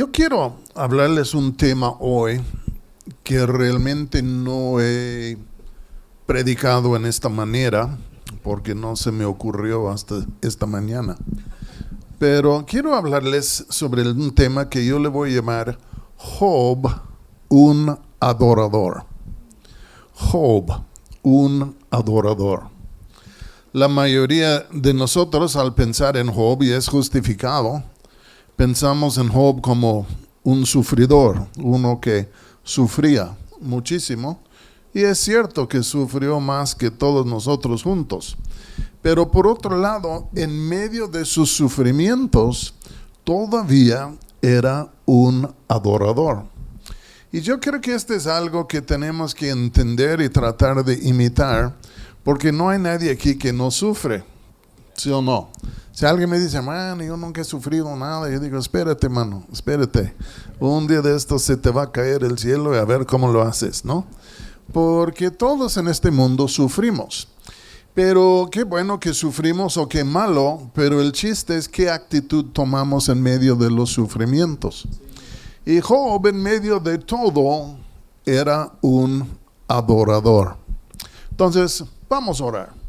Yo quiero hablarles un tema hoy que realmente no he predicado en esta manera porque no se me ocurrió hasta esta mañana. Pero quiero hablarles sobre un tema que yo le voy a llamar Job, un adorador. Job, un adorador. La mayoría de nosotros al pensar en Job, y es justificado, pensamos en Job como un sufridor, uno que sufría muchísimo. Y es cierto que sufrió más que todos nosotros juntos. Pero por otro lado, en medio de sus sufrimientos, todavía era un adorador. Y yo creo que este es algo que tenemos que entender y tratar de imitar, porque no hay nadie aquí que no sufre, ¿sí o no? Si alguien me dice, man, yo nunca he sufrido nada, yo digo, espérate, mano, espérate. Un día de estos se te va a caer el cielo y a ver cómo lo haces, ¿no? Porque todos en este mundo sufrimos. Pero qué bueno que sufrimos o qué malo, pero el chiste es qué actitud tomamos en medio de los sufrimientos. Y Job en medio de todo era un adorador. Entonces, vamos a orar.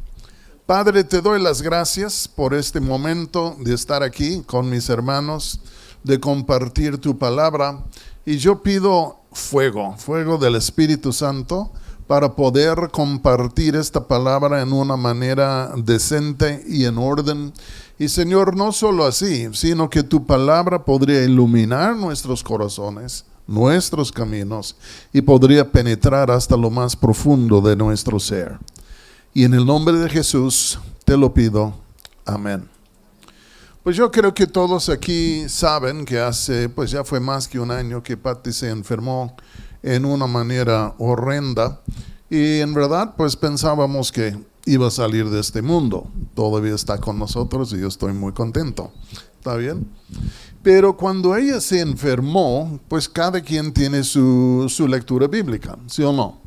Padre, te doy las gracias por este momento de estar aquí con mis hermanos, de compartir tu palabra. Y yo pido fuego del Espíritu Santo para poder compartir esta palabra en una manera decente y en orden. Y Señor, no solo así, sino que tu palabra podría iluminar nuestros corazones, nuestros caminos, y podría penetrar hasta lo más profundo de nuestro ser. Y en el nombre de Jesús te lo pido. Amén. Pues yo creo que todos aquí saben que pues ya fue más que un año que Patty se enfermó en una manera horrenda. Y en verdad, pues pensábamos que iba a salir de este mundo. Todavía está con nosotros y yo estoy muy contento. ¿Está bien? Pero cuando ella se enfermó, pues cada quien tiene su lectura bíblica, ¿sí o no?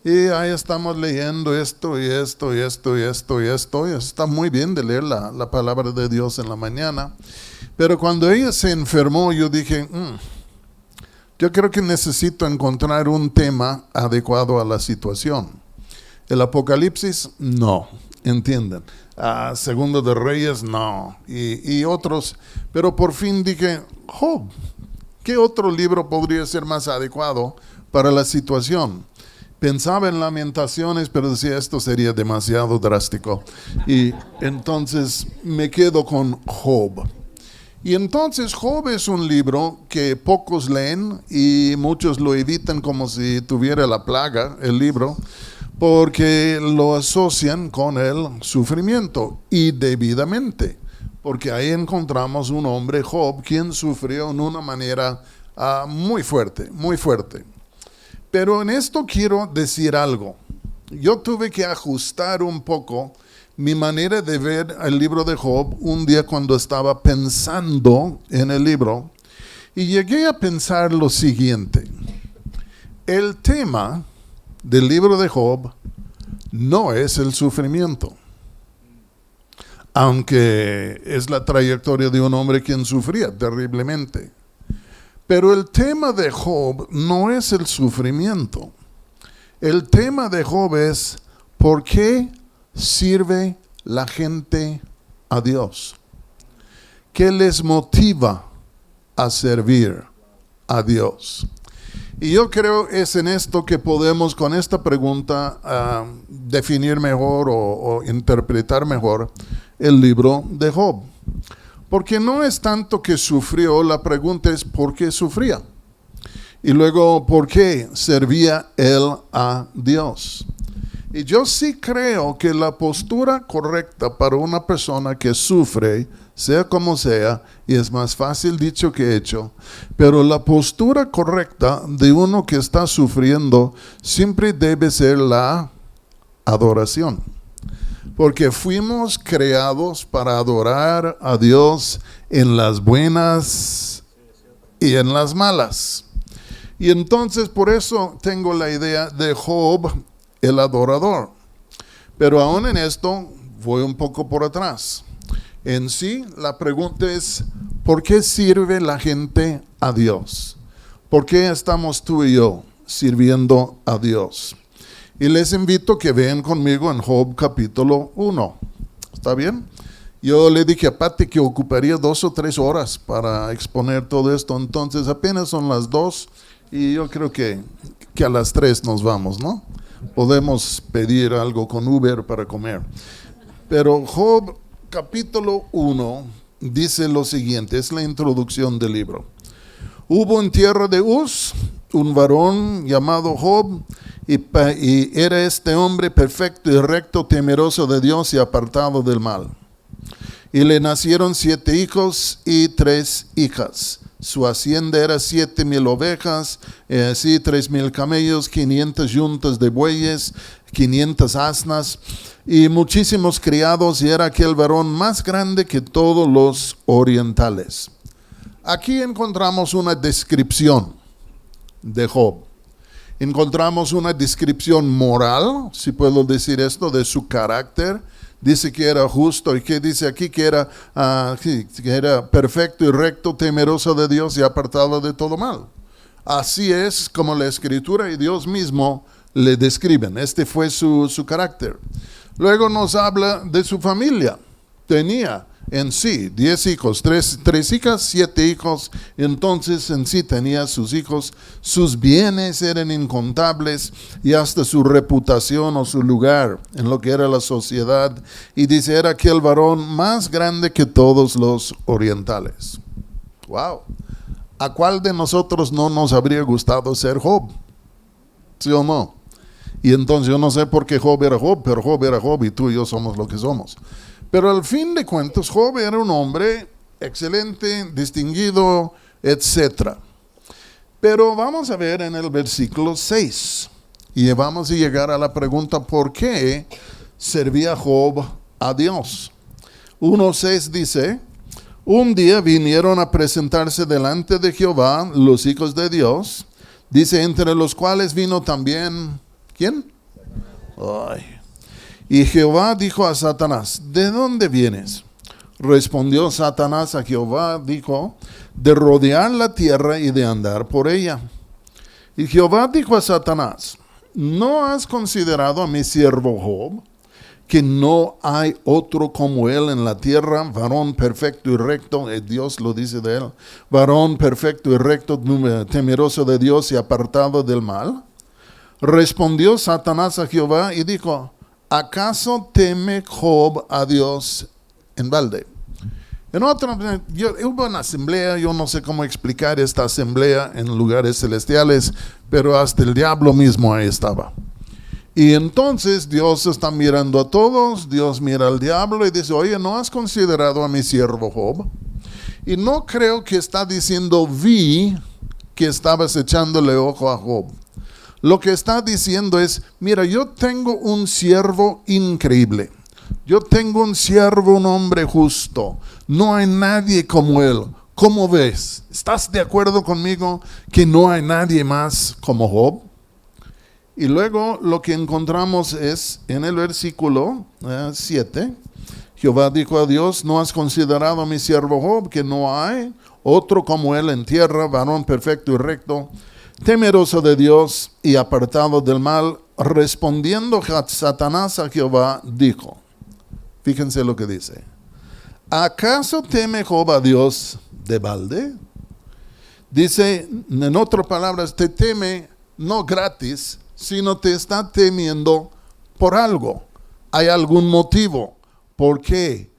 Y ahí estamos leyendo esto y esto y esto y esto y esto. Y está muy bien de leer la palabra de Dios en la mañana. Pero cuando ella se enfermó, yo dije, yo creo que necesito encontrar un tema adecuado a la situación. El Apocalipsis, no, ¿entienden? Segundo de Reyes, no, y otros. Pero por fin dije, Job, ¿qué otro libro podría ser más adecuado para la situación? Pensaba en Lamentaciones, pero decía, esto sería demasiado drástico. Y entonces me quedo con Job. Y entonces Job es un libro que pocos leen y muchos lo evitan como si tuviera la plaga, el libro, porque lo asocian con el sufrimiento y debidamente, porque ahí encontramos un hombre, Job, quien sufrió en una manera muy fuerte, muy fuerte. Pero en esto quiero decir algo. Yo tuve que ajustar un poco mi manera de ver el libro de Job un día cuando estaba pensando en el libro, y llegué a pensar lo siguiente. El tema del libro de Job no es el sufrimiento, aunque es la trayectoria de un hombre quien sufría terriblemente. Pero el tema de Job no es el sufrimiento. El tema de Job es ¿por qué sirve la gente a Dios? ¿Qué les motiva a servir a Dios? Y yo creo es en esto que podemos con esta pregunta definir mejor o interpretar mejor el libro de Job. Porque no es tanto que sufrió, la pregunta es ¿por qué sufría? Y luego, ¿por qué servía él a Dios? Y yo sí creo que la postura correcta para una persona que sufre, sea como sea, y es más fácil dicho que hecho, pero la postura correcta de uno que está sufriendo siempre debe ser la adoración. Porque fuimos creados para adorar a Dios en las buenas y en las malas. Y entonces por eso tengo la idea de Job, el adorador. Pero aún en esto voy un poco por atrás. En sí, la pregunta es, ¿por qué sirve la gente a Dios? ¿Por qué estamos tú y yo sirviendo a Dios? Y les invito a que vean conmigo en Job capítulo 1. ¿Está bien? Yo le dije a Pati que ocuparía 2 o 3 horas para exponer todo esto, entonces apenas son las 2 y yo creo que a las 3 nos vamos, ¿no? Podemos pedir algo con Uber para comer. Pero Job capítulo 1 dice lo siguiente, es la introducción del libro. Hubo en tierra de Uz un varón llamado Job, y era este hombre perfecto y recto, temeroso de Dios y apartado del mal. Y le nacieron 7 hijos y 3 hijas. Su hacienda era 7,000 ovejas, 3,000 camellos, 500 yuntas de bueyes, 500 asnas y muchísimos criados, y era aquel varón más grande que todos los orientales. Aquí encontramos una descripción de Job. Encontramos una descripción moral, si puedo decir esto, de su carácter. Dice que era justo, y que dice aquí que era perfecto y recto, temeroso de Dios y apartado de todo mal. Así es como la Escritura y Dios mismo le describen. Este fue su carácter. Luego nos habla de su familia. Tenía en sí 10 hijos, 3 hijas, 7 hijos. Entonces en sí tenía sus hijos. Sus bienes eran incontables, y hasta su reputación o su lugar en lo que era la sociedad. Y dice, era aquel varón más grande que todos los orientales. Wow. ¿A cuál de nosotros no nos habría gustado ser Job? ¿Sí o no? Y entonces yo no sé por qué Job era Job, pero Job era Job y tú y yo somos lo que somos. Pero al fin de cuentas, Job era un hombre excelente, distinguido, etc. Pero vamos a ver en el versículo 6. Y vamos a llegar a la pregunta, ¿por qué servía Job a Dios? 1:6 dice, un día vinieron a presentarse delante de Jehová los hijos de Dios. Dice, entre los cuales vino también, ¿quién? Ay. Y Jehová dijo a Satanás, ¿de dónde vienes? Respondió Satanás a Jehová, dijo, de rodear la tierra y de andar por ella. Y Jehová dijo a Satanás, ¿no has considerado a mi siervo Job, que no hay otro como él en la tierra, varón perfecto y recto? Dios lo dice de él, varón perfecto y recto, temeroso de Dios y apartado del mal. Respondió Satanás a Jehová y dijo, ¿acaso teme Job a Dios en balde? Hubo una asamblea, yo no sé cómo explicar esta asamblea en lugares celestiales, pero hasta el diablo mismo ahí estaba. Y entonces Dios está mirando a todos, Dios mira al diablo y dice, oye, ¿no has considerado a mi siervo Job? Y no creo que está diciendo, vi que estabas echándole ojo a Job. Lo que está diciendo es, mira, yo tengo un siervo increíble. Yo tengo un siervo, un hombre justo. No hay nadie como él. ¿Cómo ves? ¿Estás de acuerdo conmigo que no hay nadie más como Job? Y luego lo que encontramos es en el versículo 7. Jehová dijo a Dios, ¿no has considerado a mi siervo Job, que no hay otro como él en tierra, varón perfecto y recto, temeroso de Dios y apartado del mal? Respondiendo Satanás a Jehová, dijo, fíjense lo que dice, ¿acaso teme Job a Dios de balde? Dice, en otras palabras, te teme no gratis, sino te está temiendo por algo. Hay algún motivo por qué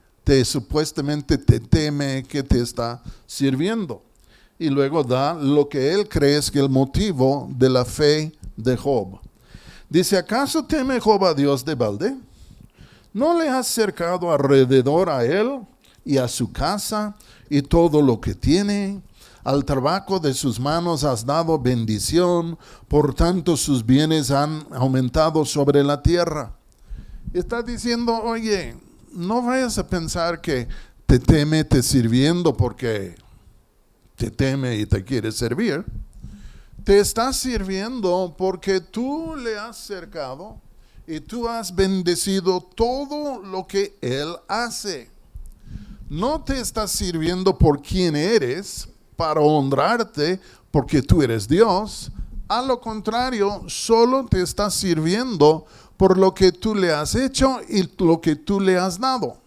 supuestamente te teme, que te está sirviendo. Y luego da lo que él cree es que el motivo de la fe de Job. Dice, ¿acaso teme Job a Dios de balde? ¿No le has cercado alrededor a él y a su casa y todo lo que tiene? Al trabajo de sus manos has dado bendición, por tanto sus bienes han aumentado sobre la tierra. Está diciendo, oye, no vayas a pensar que te teme te sirviendo porque te teme y te quiere servir. Te está sirviendo porque tú le has cercado y tú has bendecido todo lo que él hace. no te está sirviendo por quién eres, para honrarte, porque tú eres Dios. A lo contrario, solo te está sirviendo por lo que tú le has hecho y lo que tú le has dado.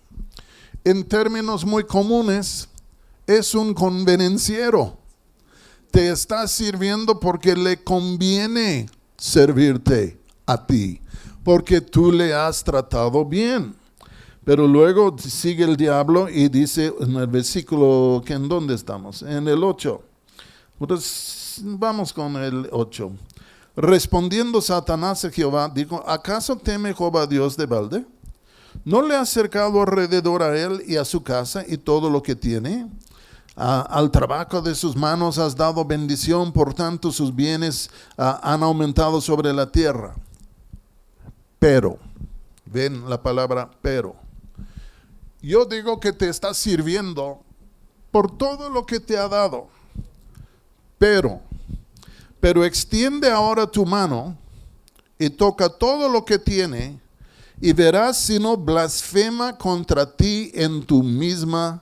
En términos muy comunes, es un convenenciero. Te está sirviendo porque le conviene servirte a ti, porque tú le has tratado bien. Pero luego sigue el diablo y dice en el versículo, ¿en dónde estamos? En el 8. Pues vamos con el 8. Respondiendo Satanás a Jehová, dijo, ¿acaso teme Jehová Dios de balde? ¿No le has cercado alrededor a él y a su casa y todo lo que tiene? Al trabajo de sus manos has dado bendición, por tanto sus bienes han aumentado sobre la tierra. Pero, ven la palabra pero. Yo digo que te está sirviendo por todo lo que te ha dado. Pero extiende ahora tu mano y toca todo lo que tiene y verás si no blasfema contra ti en tu misma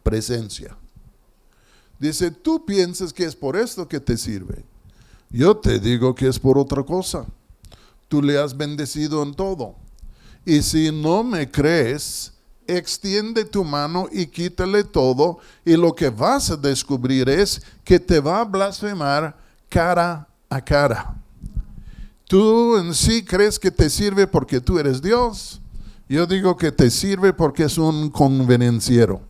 presencia. Dice, tú piensas que es por esto que te sirve. Yo te digo que es por otra cosa. Tú le has bendecido en todo. Y si no me crees, extiende tu mano y quítale todo, y lo que vas a descubrir es que te va a blasfemar cara a cara. Tú en sí crees que te sirve porque tú eres Dios. Yo digo que te sirve porque es un convenenciero.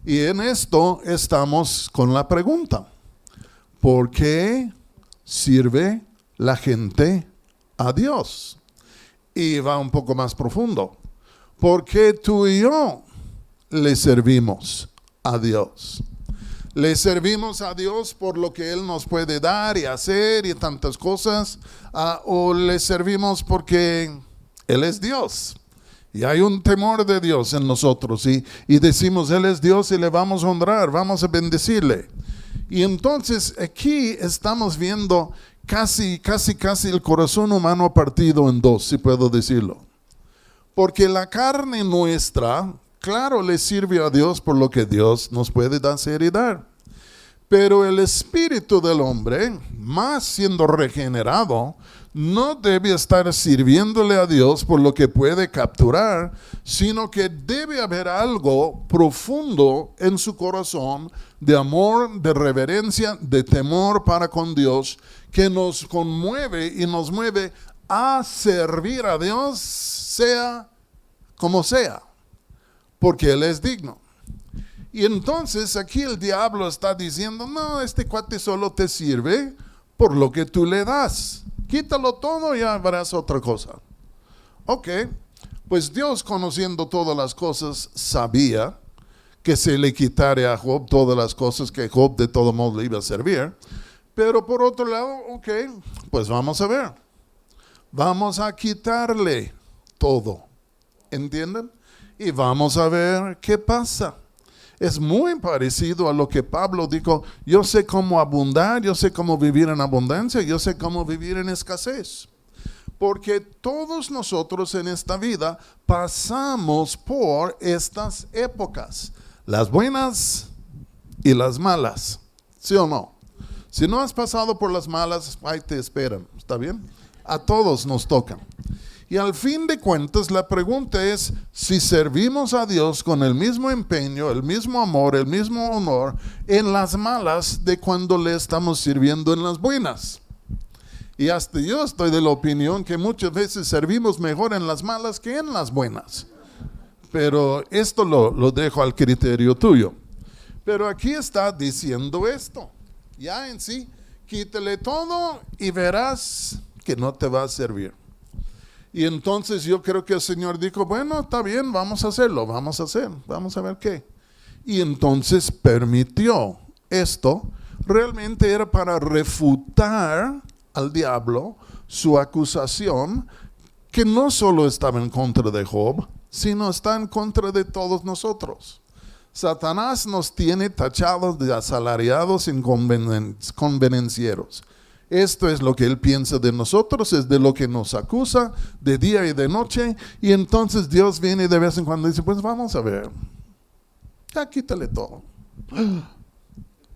Y en esto estamos con la pregunta: ¿por qué sirve la gente a Dios? Y va un poco más profundo. ¿Por qué tú y yo le servimos a Dios? Le servimos a Dios por lo que Él nos puede dar y hacer y tantas cosas, o le servimos porque Él es Dios. Y hay un temor de Dios en nosotros y decimos, Él es Dios y le vamos a honrar, vamos a bendecirle. Y entonces aquí estamos viendo casi el corazón humano partido en dos, si puedo decirlo. Porque la carne nuestra, claro, le sirve a Dios por lo que Dios nos puede hacer y dar. Pero el espíritu del hombre, más siendo regenerado, no debe estar sirviéndole a Dios por lo que puede capturar, sino que debe haber algo profundo en su corazón de amor, de reverencia, de temor para con Dios, que nos conmueve y nos mueve a servir a Dios, sea como sea, porque Él es digno. Y entonces aquí el diablo está diciendo, no, este cuate solo te sirve por lo que tú le das. Quítalo todo y ya verás otra cosa. Ok, pues Dios, conociendo todas las cosas, sabía que se le quitara a Job todas las cosas que Job de todo modo le iba a servir. Pero por otro lado, ok, pues vamos a ver. Vamos a quitarle todo. ¿Entienden? Y vamos a ver qué pasa. Es muy parecido a lo que Pablo dijo, yo sé cómo abundar, yo sé cómo vivir en abundancia, yo sé cómo vivir en escasez. Porque todos nosotros en esta vida pasamos por estas épocas, las buenas y las malas, ¿sí o no? Si no has pasado por las malas, ahí te esperan, ¿está bien? A todos nos tocan. Y al fin de cuentas, la pregunta es si servimos a Dios con el mismo empeño, el mismo amor, el mismo honor en las malas de cuando le estamos sirviendo en las buenas. Y hasta yo estoy de la opinión que muchas veces servimos mejor en las malas que en las buenas. Pero esto lo dejo al criterio tuyo. Pero aquí está diciendo esto. Ya en sí, quítale todo y verás que no te va a servir. Y entonces yo creo que el Señor dijo, bueno, está bien, vamos a hacerlo, vamos a ver qué. Y entonces permitió esto, realmente era para refutar al diablo su acusación, que no solo estaba en contra de Job, sino está en contra de todos nosotros. Satanás nos tiene tachados de asalariados y convenencieros. Esto es lo que él piensa de nosotros, es de lo que nos acusa de día y de noche. Y entonces Dios viene de vez en cuando y dice, pues vamos a ver. ya quítale todo.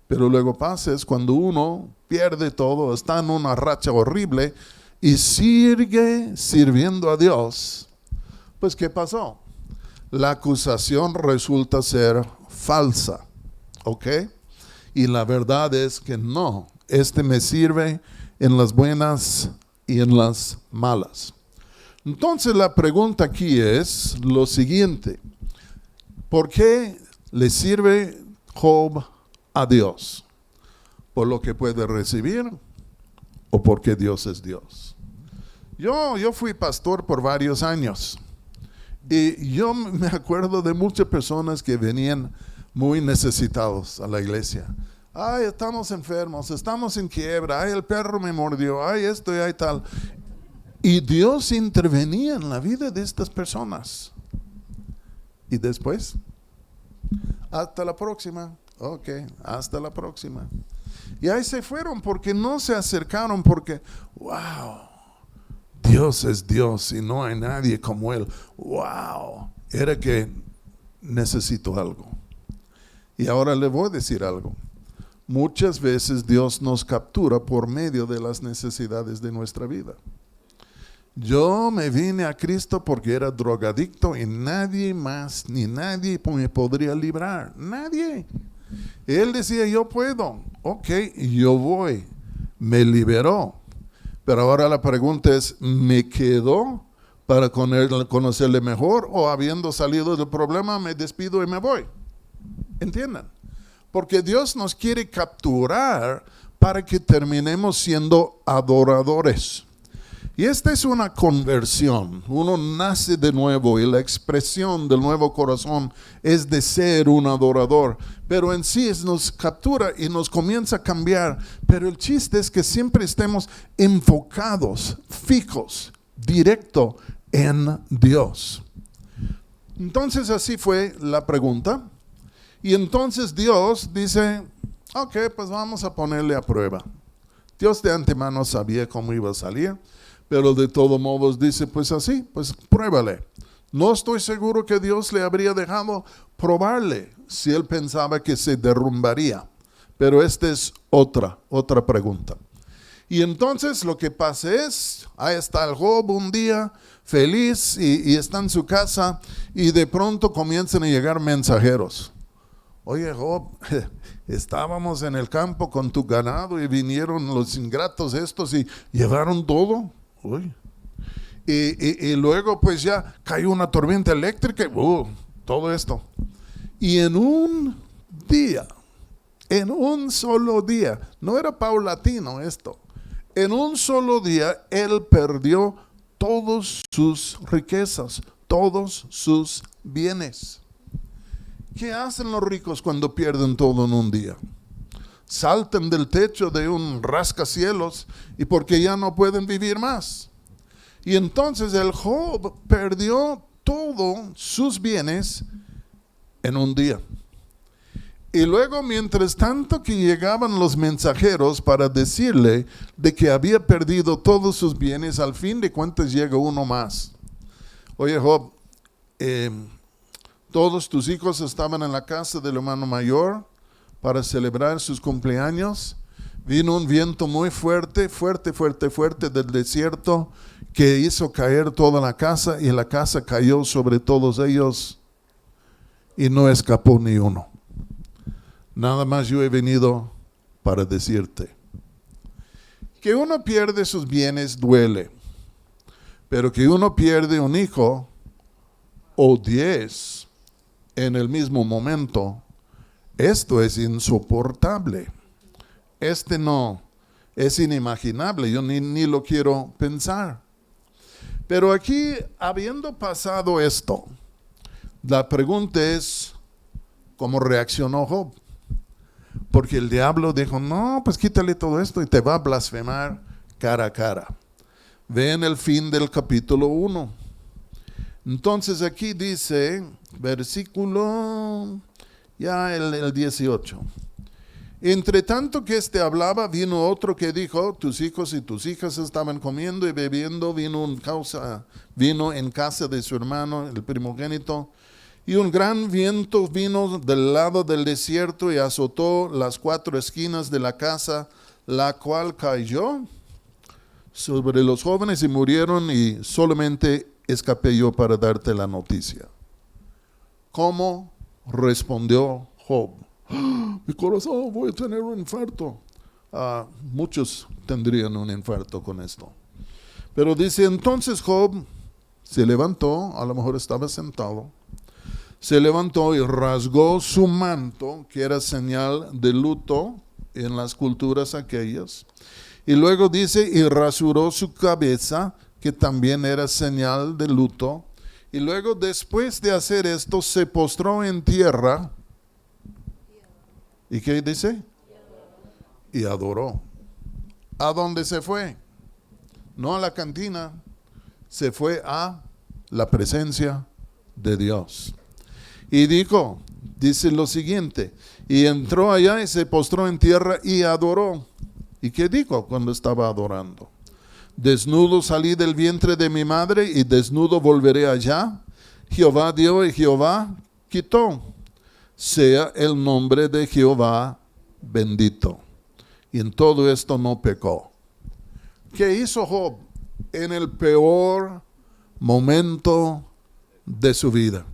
Pero luego pasa es cuando uno pierde todo, está en una racha horrible y sigue sirviendo a Dios. Pues ¿qué pasó? La acusación resulta ser falsa, ¿ok? Y la verdad es que no, me sirve en las buenas y en las malas. Entonces la pregunta aquí es lo siguiente: ¿por qué le sirve Job a Dios? ¿Por lo que puede recibir o porque Dios es Dios? Yo fui pastor por varios años y yo me acuerdo de muchas personas que venían muy necesitados a la iglesia. Ay, estamos enfermos, estamos en quiebra, ay, el perro me mordió, ay, esto y ay, tal. Y Dios intervenía en la vida de estas personas. Y después, hasta la próxima. Ok, hasta la próxima. Y ahí se fueron porque no se acercaron porque, wow, Dios es Dios y no hay nadie como Él. Wow, era que necesito algo. Y ahora le voy a decir algo. Muchas veces Dios nos captura por medio de las necesidades de nuestra vida. Yo me vine a Cristo porque era drogadicto y nadie más, ni nadie me podría librar. Nadie. Él decía, yo puedo. Ok, yo voy. Me liberó. Pero ahora la pregunta es, ¿me quedo para conocerle mejor o habiendo salido del problema me despido y me voy? ¿Entienden? Porque Dios nos quiere capturar para que terminemos siendo adoradores. Y esta es una conversión. Uno nace de nuevo y la expresión del nuevo corazón es de ser un adorador. Pero en sí nos captura y nos comienza a cambiar. Pero el chiste es que siempre estemos enfocados, fijos, directo en Dios. Entonces así fue la pregunta. Y entonces Dios dice, ok, pues vamos a ponerle a prueba. Dios de antemano sabía cómo iba a salir, pero de todos modos dice, pues así, pues pruébale. No estoy seguro que Dios le habría dejado probarle si él pensaba que se derrumbaría. Pero esta es otra pregunta. Y entonces lo que pasa es, ahí está el Job un día feliz y está en su casa y de pronto comienzan a llegar mensajeros. Oye, Job, estábamos en el campo con tu ganado y vinieron los ingratos estos y llevaron todo. Uy. Y luego pues ya cayó una tormenta eléctrica y todo esto. Y en un solo día, no era paulatino esto, en un solo día él perdió todas sus riquezas, todos sus bienes. ¿Qué hacen los ricos cuando pierden todo en un día? Saltan del techo de un rascacielos y porque ya no pueden vivir más. Y entonces el Job perdió todos sus bienes en un día. Y luego, mientras tanto que llegaban los mensajeros para decirle de que había perdido todos sus bienes, al fin de cuentas llega uno más. Oye, Job, todos tus hijos estaban en la casa del hermano mayor para celebrar sus cumpleaños. Vino un viento muy fuerte del desierto que hizo caer toda la casa y la casa cayó sobre todos ellos y no escapó ni uno. Nada más yo he venido para decirte que uno pierde sus bienes duele, pero que uno pierde un hijo o 10 en el mismo momento, esto es insoportable. No, es inimaginable, yo ni lo quiero pensar. Pero aquí, habiendo pasado esto, la pregunta es, ¿cómo reaccionó Job? Porque el diablo dijo, no, pues quítale todo esto y te va a blasfemar cara a cara. Ven el fin del capítulo 1. Entonces aquí dice, versículo, ya el 18. Entre tanto que hablaba, vino otro que dijo, tus hijos y tus hijas estaban comiendo y bebiendo vino en casa de su hermano, el primogénito, Y un gran viento vino del lado del desierto y azotó las 4 esquinas de la casa, la cual cayó sobre los jóvenes y murieron, y solamente escapé yo para darte la noticia. ¿Cómo respondió Job? ¡Ah! Mi corazón, voy a tener un infarto. Muchos tendrían un infarto con esto. Pero dice, entonces Job se levantó, a lo mejor estaba sentado, se levantó y rasgó su manto, que era señal de luto en las culturas aquellas. Y luego dice, y rasuró su cabeza, que también era señal de luto. Y luego, después de hacer esto, se postró en tierra. ¿Y qué dice? Y adoró. ¿A dónde se fue? No a la cantina, se fue a la presencia de Dios. Y dice lo siguiente, y entró allá y se postró en tierra y adoró. ¿Y qué dijo cuando estaba adorando? Desnudo salí del vientre de mi madre y desnudo volveré allá. Jehová dio y Jehová quitó. Sea el nombre de Jehová bendito. Y en todo esto no pecó. ¿Qué hizo Job en el peor momento de su vida?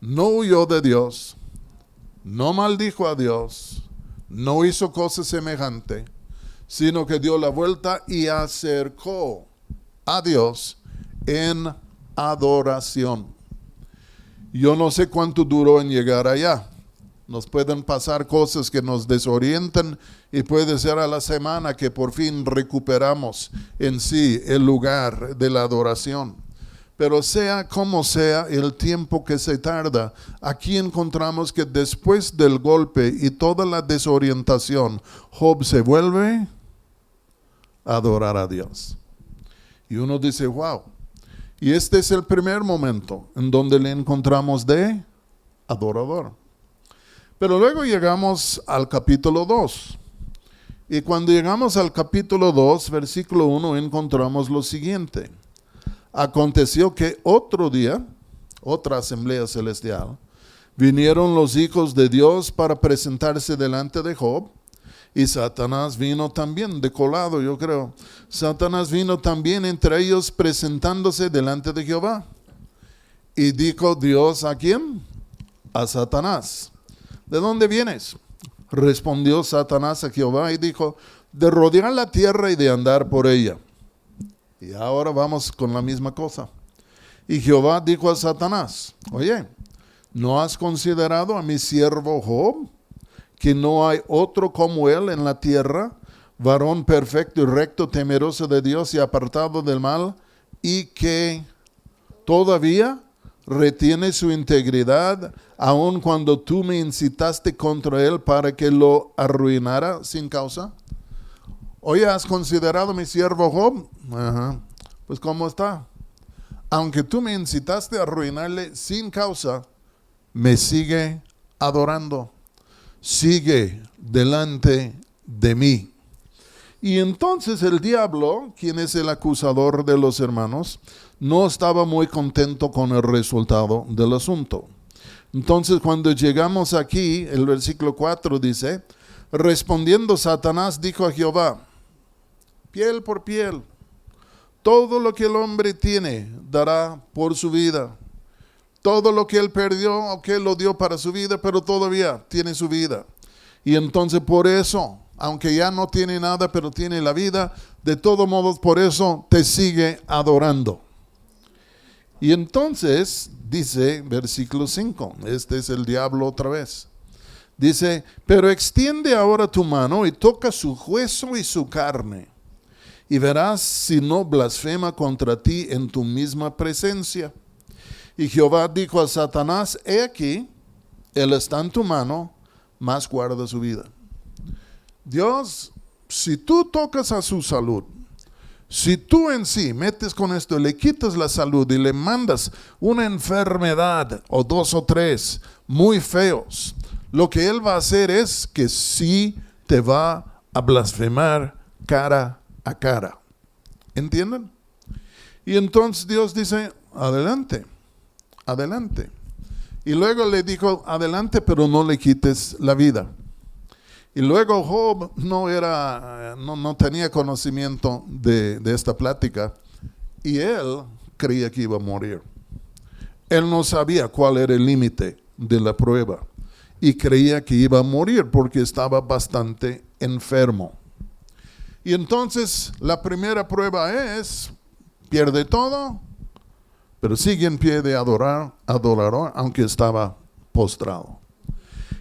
No huyó de Dios, no maldijo a Dios, no hizo cosa semejante, sino que dio la vuelta y acercó a Dios en adoración. Yo no sé cuánto duró en llegar allá. Nos pueden pasar cosas que nos desorientan y puede ser a la semana que por fin recuperamos en sí el lugar de la adoración. Pero sea como sea el tiempo que se tarda, aquí encontramos que después del golpe y toda la desorientación, Job se vuelve a adorar a Dios. Y uno dice, wow. Y este es el primer momento en donde le encontramos de adorador. Pero luego llegamos al capítulo 2. Y cuando llegamos al capítulo 2, versículo 1, encontramos lo siguiente. Aconteció que otro día, otra asamblea celestial, vinieron los hijos de Dios para presentarse delante de Job, y Satanás vino también, de colado yo creo. Satanás vino también entre ellos presentándose delante de Jehová. Y dijo Dios, ¿a quién? A Satanás. ¿De dónde vienes? Respondió Satanás a Jehová y dijo, de rodear la tierra y de andar por ella. Y ahora vamos con la misma cosa. Y Jehová dijo a Satanás, oye, ¿no has considerado a mi siervo Job, que no hay otro como él en la tierra, varón perfecto y recto, temeroso de Dios y apartado del mal, y que todavía retiene su integridad, aun cuando tú me incitaste contra él para que lo arruinara sin causa? Oye, ¿has considerado a mi siervo Job? Ajá. Pues ¿cómo está? Aunque tú me incitaste a arruinarle sin causa, me sigue adorando. Sigue delante de mí. Y entonces el diablo, quien es el acusador de los hermanos, no estaba muy contento con el resultado del asunto. Entonces cuando llegamos aquí, el versículo 4 dice, respondiendo Satanás dijo a Jehová, piel por piel, todo lo que el hombre tiene dará por su vida. Todo lo que él perdió, ok, lo dio para su vida, pero todavía tiene su vida. Y entonces por eso, aunque ya no tiene nada, pero tiene la vida, de todos modos por eso te sigue adorando. Y entonces dice, versículo 5, este es el diablo otra vez. Dice, pero extiende ahora tu mano y toca su hueso y su carne, y verás si no blasfema contra ti en tu misma presencia. Y Jehová dijo a Satanás, he aquí, él está en tu mano, mas guarda su vida. Dios, si tú tocas a su salud, si tú en sí metes con esto, le quitas la salud y le mandas una enfermedad o 2 o 3 muy feos, lo que él va a hacer es que sí te va a blasfemar cara a cara. ¿Entienden? Y entonces Dios dice, adelante, adelante. Y luego le dijo, adelante, pero no le quites la vida. Y luego Job no tenía conocimiento de esta plática y él creía que iba a morir. Él no sabía cuál era el límite de la prueba y creía que iba a morir porque estaba bastante enfermo. Y entonces la primera prueba es, pierde todo, pero sigue en pie de adorar, aunque estaba postrado.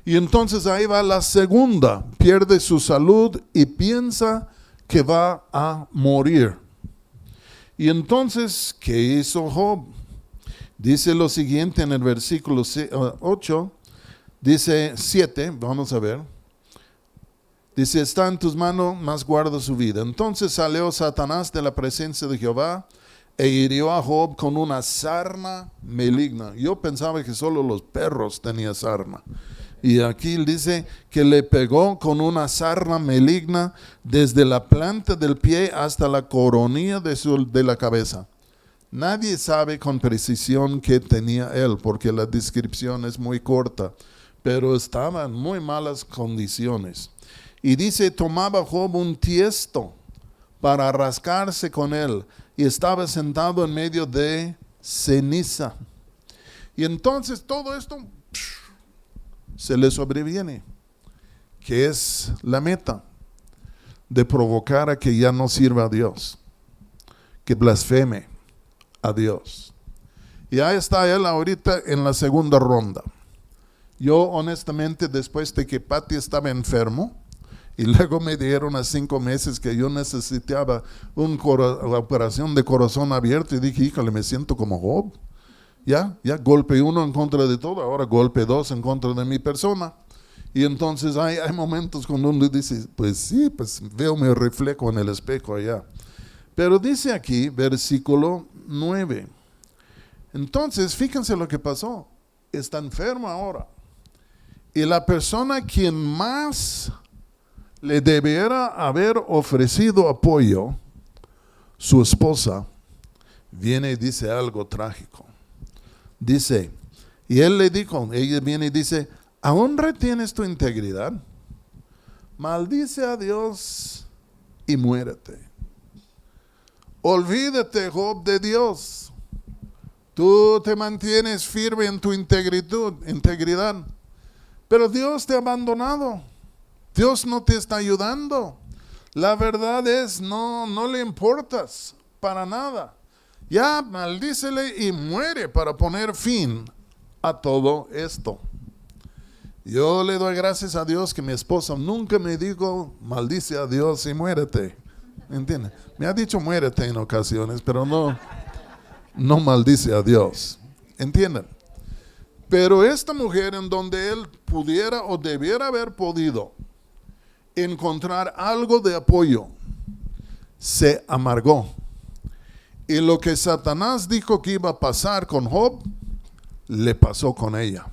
Y entonces ahí va la segunda, pierde su salud y piensa que va a morir. Y entonces, ¿qué hizo Job? Dice lo siguiente en el versículo 8, dice 7, vamos a ver. Dice, está en tus manos, mas guarda su vida. Entonces salió Satanás de la presencia de Jehová e hirió a Job con una sarna maligna. Yo pensaba que solo los perros tenían sarna. Y aquí dice que le pegó con una sarna maligna desde la planta del pie hasta la coronilla de la cabeza. Nadie sabe con precisión qué tenía él, porque la descripción es muy corta, pero estaba en muy malas condiciones. Y dice, tomaba Job un tiesto para rascarse con él, y estaba sentado en medio de ceniza. Y entonces todo esto se le sobreviene, que es la meta de provocar a que ya no sirva a Dios, que blasfeme a Dios. Y ahí está él ahorita en la segunda ronda. Yo honestamente, después de que Patty estaba enfermo y luego me dieron a 5 meses que yo necesitaba la operación de corazón abierto, y dije, híjole, me siento como Job. Ya golpe 1 en contra de todo, ahora golpe 2 en contra de mi persona. Y entonces hay momentos cuando uno dice, pues sí, pues veo mi reflejo en el espejo allá. Pero dice aquí, versículo 9. Entonces, fíjense lo que pasó. Está enfermo ahora. Y la persona a quien más le debiera haber ofrecido apoyo, su esposa, viene y dice algo trágico. Dice, y él le dijo, ella viene y dice, ¿aún retienes tu integridad? Maldice a Dios y muérete. Olvídate, Job, de Dios. Tú te mantienes firme en tu integridad, pero Dios te ha abandonado. Dios no te está ayudando. La verdad es, no le importas para nada. Ya maldícele y muere para poner fin a todo esto. Yo le doy gracias a Dios que mi esposa nunca me dijo, maldice a Dios y muérete. ¿Entiendes? Me ha dicho muérete en ocasiones, pero no maldice a Dios. ¿Entienden? Pero esta mujer, en donde él pudiera o debiera haber podido encontrar algo de apoyo, se amargó. Y lo que Satanás dijo que iba a pasar con Job, le pasó con ella.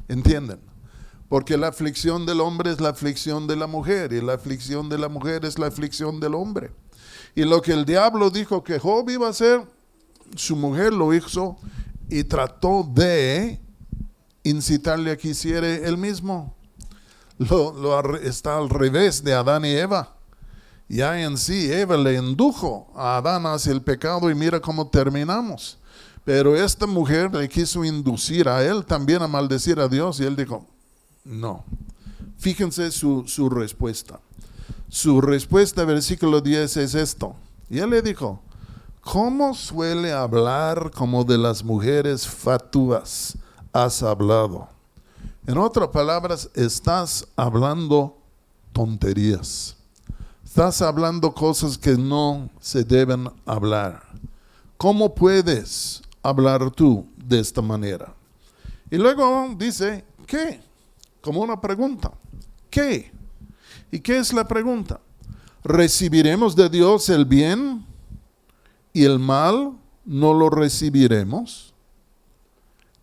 ¿Entienden? Porque la aflicción del hombre es la aflicción de la mujer, y la aflicción de la mujer es la aflicción del hombre. Y lo que el diablo dijo que Job iba a hacer, su mujer lo hizo y trató de incitarle a que hiciera él mismo. Está al revés de Adán y Eva. Ya en sí, Eva le indujo a Adán hacia el pecado y mira cómo terminamos. Pero esta mujer le quiso inducir a él también a maldecir a Dios, y él dijo, no. Fíjense su respuesta. Su respuesta, versículo 10, es esto. Y él le dijo, ¿cómo suele hablar como de las mujeres fatuas has hablado? En otras palabras, estás hablando tonterías. Estás hablando cosas que no se deben hablar. ¿Cómo puedes hablar tú de esta manera? Y luego dice, ¿qué? Como una pregunta. ¿Qué? ¿Y qué es la pregunta? ¿Recibiremos de Dios el bien y el mal no lo recibiremos?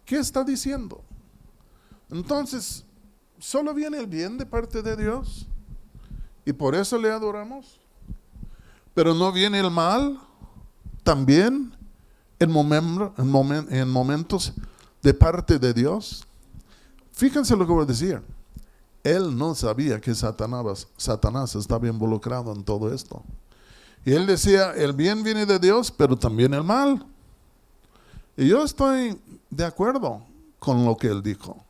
¿Qué está diciendo? Entonces, ¿solo viene el bien de parte de Dios? Y por eso le adoramos. Pero no viene el mal también. en momentos de parte de Dios. Fíjense lo que voy a decir. Él no sabía que Satanás estaba involucrado en todo esto. Y él decía, el bien viene de Dios, pero también el mal. Y yo estoy de acuerdo con lo que él dijo.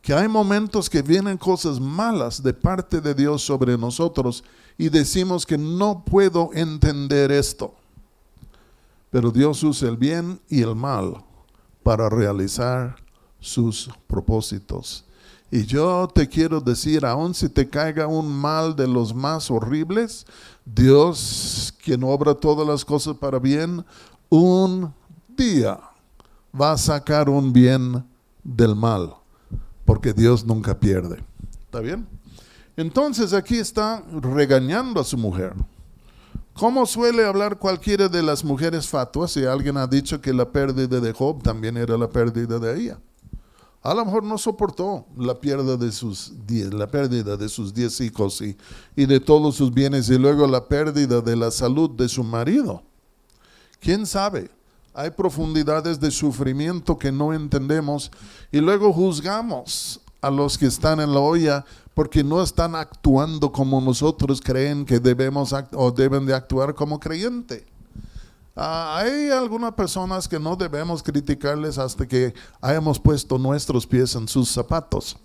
Que hay momentos que vienen cosas malas de parte de Dios sobre nosotros y decimos que no puedo entender esto. Pero Dios usa el bien y el mal para realizar sus propósitos. Y yo te quiero decir, aun si te caiga un mal de los más horribles, Dios, quien obra todas las cosas para bien, un día va a sacar un bien del mal, porque Dios nunca pierde. ¿Está bien? Entonces aquí está regañando a su mujer. ¿Cómo suele hablar cualquiera de las mujeres fatuas? Si alguien ha dicho que la pérdida de Job también era la pérdida de ella. A lo mejor no soportó la pérdida de sus 10 hijos y de todos sus bienes, y luego la pérdida de la salud de su marido. ¿Quién sabe? Hay profundidades de sufrimiento que no entendemos y luego juzgamos a los que están en la olla porque no están actuando como nosotros creen que debemos o deben de actuar como creyente. Hay algunas personas que no debemos criticarles hasta que hayamos puesto nuestros pies en sus zapatos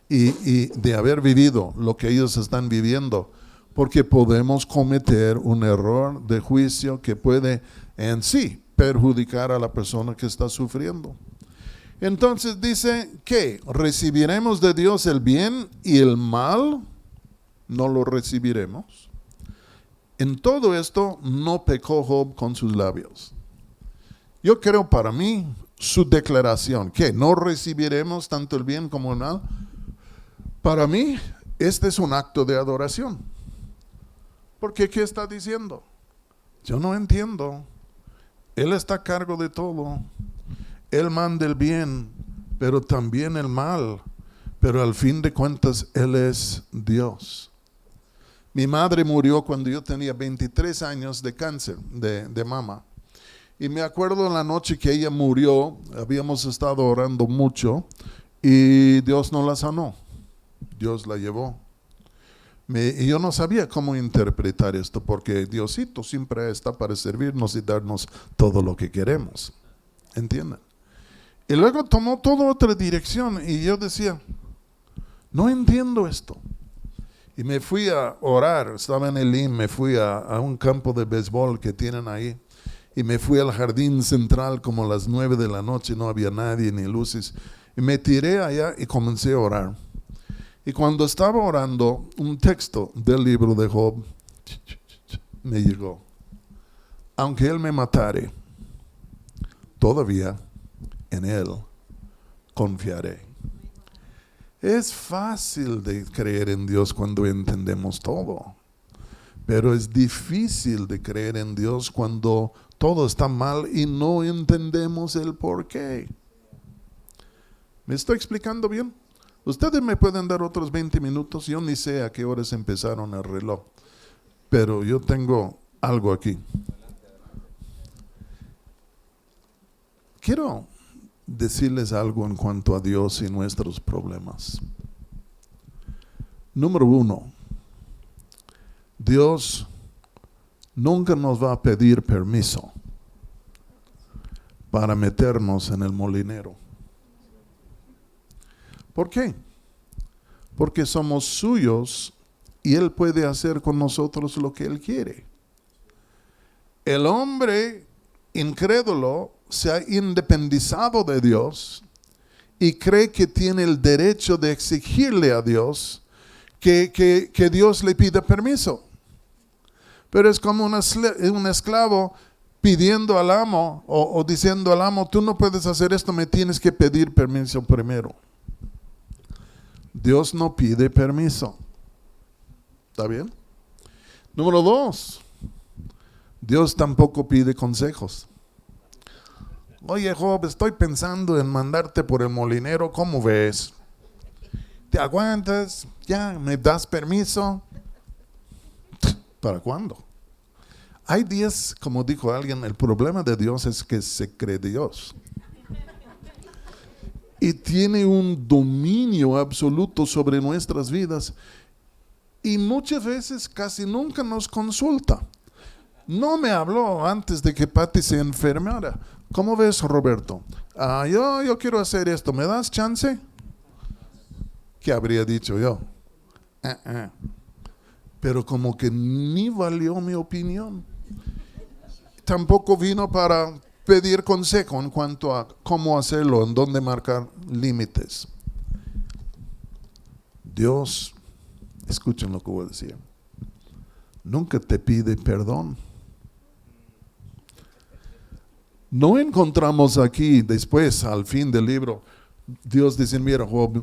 y de haber vivido lo que ellos están viviendo, porque podemos cometer un error de juicio que puede en sí perjudicar a la persona que está sufriendo. Entonces dice que recibiremos de Dios el bien y el mal no lo recibiremos. En todo esto no pecó Job con sus labios. Yo creo, para mí, su declaración, que no recibiremos tanto el bien como el mal, para mí, este es un acto de adoración. Porque ¿qué está diciendo? Yo no entiendo. Él está a cargo de todo. Él manda el bien, pero también el mal. Pero al fin de cuentas, Él es Dios. Mi madre murió cuando yo tenía 23 años de cáncer de mama. Y me acuerdo en la noche que ella murió, habíamos estado orando mucho y Dios no la sanó. Dios la llevó. Y yo no sabía cómo interpretar esto, porque Diosito siempre está para servirnos y darnos todo lo que queremos. ¿Entienden? Y luego tomó toda otra dirección y yo decía, no entiendo esto. Y me fui a orar, estaba en el IM, me fui a un campo de béisbol que tienen ahí. Y me fui al jardín central como a las 9 de la noche, no había nadie ni luces. Y me tiré allá y comencé a orar. Y cuando estaba orando, un texto del libro de Job me llegó. Aunque él me matare, todavía en él confiaré. Es fácil de creer en Dios cuando entendemos todo, pero es difícil de creer en Dios cuando todo está mal y no entendemos el por qué. ¿Me estoy explicando bien? Ustedes me pueden dar otros 20 minutos, yo ni sé a qué horas empezaron el reloj, pero yo tengo algo aquí. Quiero decirles algo en cuanto a Dios y nuestros problemas. Número 1, Dios nunca nos va a pedir permiso para meternos en el molinero. ¿Por qué? Porque somos suyos y Él puede hacer con nosotros lo que Él quiere. El hombre incrédulo se ha independizado de Dios y cree que tiene el derecho de exigirle a Dios que Dios le pida permiso. Pero es como un esclavo pidiendo al amo o diciendo al amo, tú no puedes hacer esto, me tienes que pedir permiso primero. Dios no pide permiso. ¿Está bien? Número 2, Dios tampoco pide consejos. Oye, Job, estoy pensando en mandarte por el molinero, ¿cómo ves? ¿Te aguantas? ¿Ya me das permiso? ¿Para cuándo? Hay días, como dijo alguien, el problema de Dios es que se cree Dios. Y tiene un dominio absoluto sobre nuestras vidas. Y muchas veces casi nunca nos consulta. No me habló antes de que Patty se enfermara. ¿Cómo ves, Roberto? Yo quiero hacer esto. ¿Me das chance? ¿Qué habría dicho yo? Pero como que ni valió mi opinión. Tampoco vino para pedir consejo en cuanto a cómo hacerlo, en dónde marcar límites. Dios, escuchen lo que voy a decir, nunca te pide perdón. No encontramos aquí después, al fin del libro, Dios dice, mira, Job,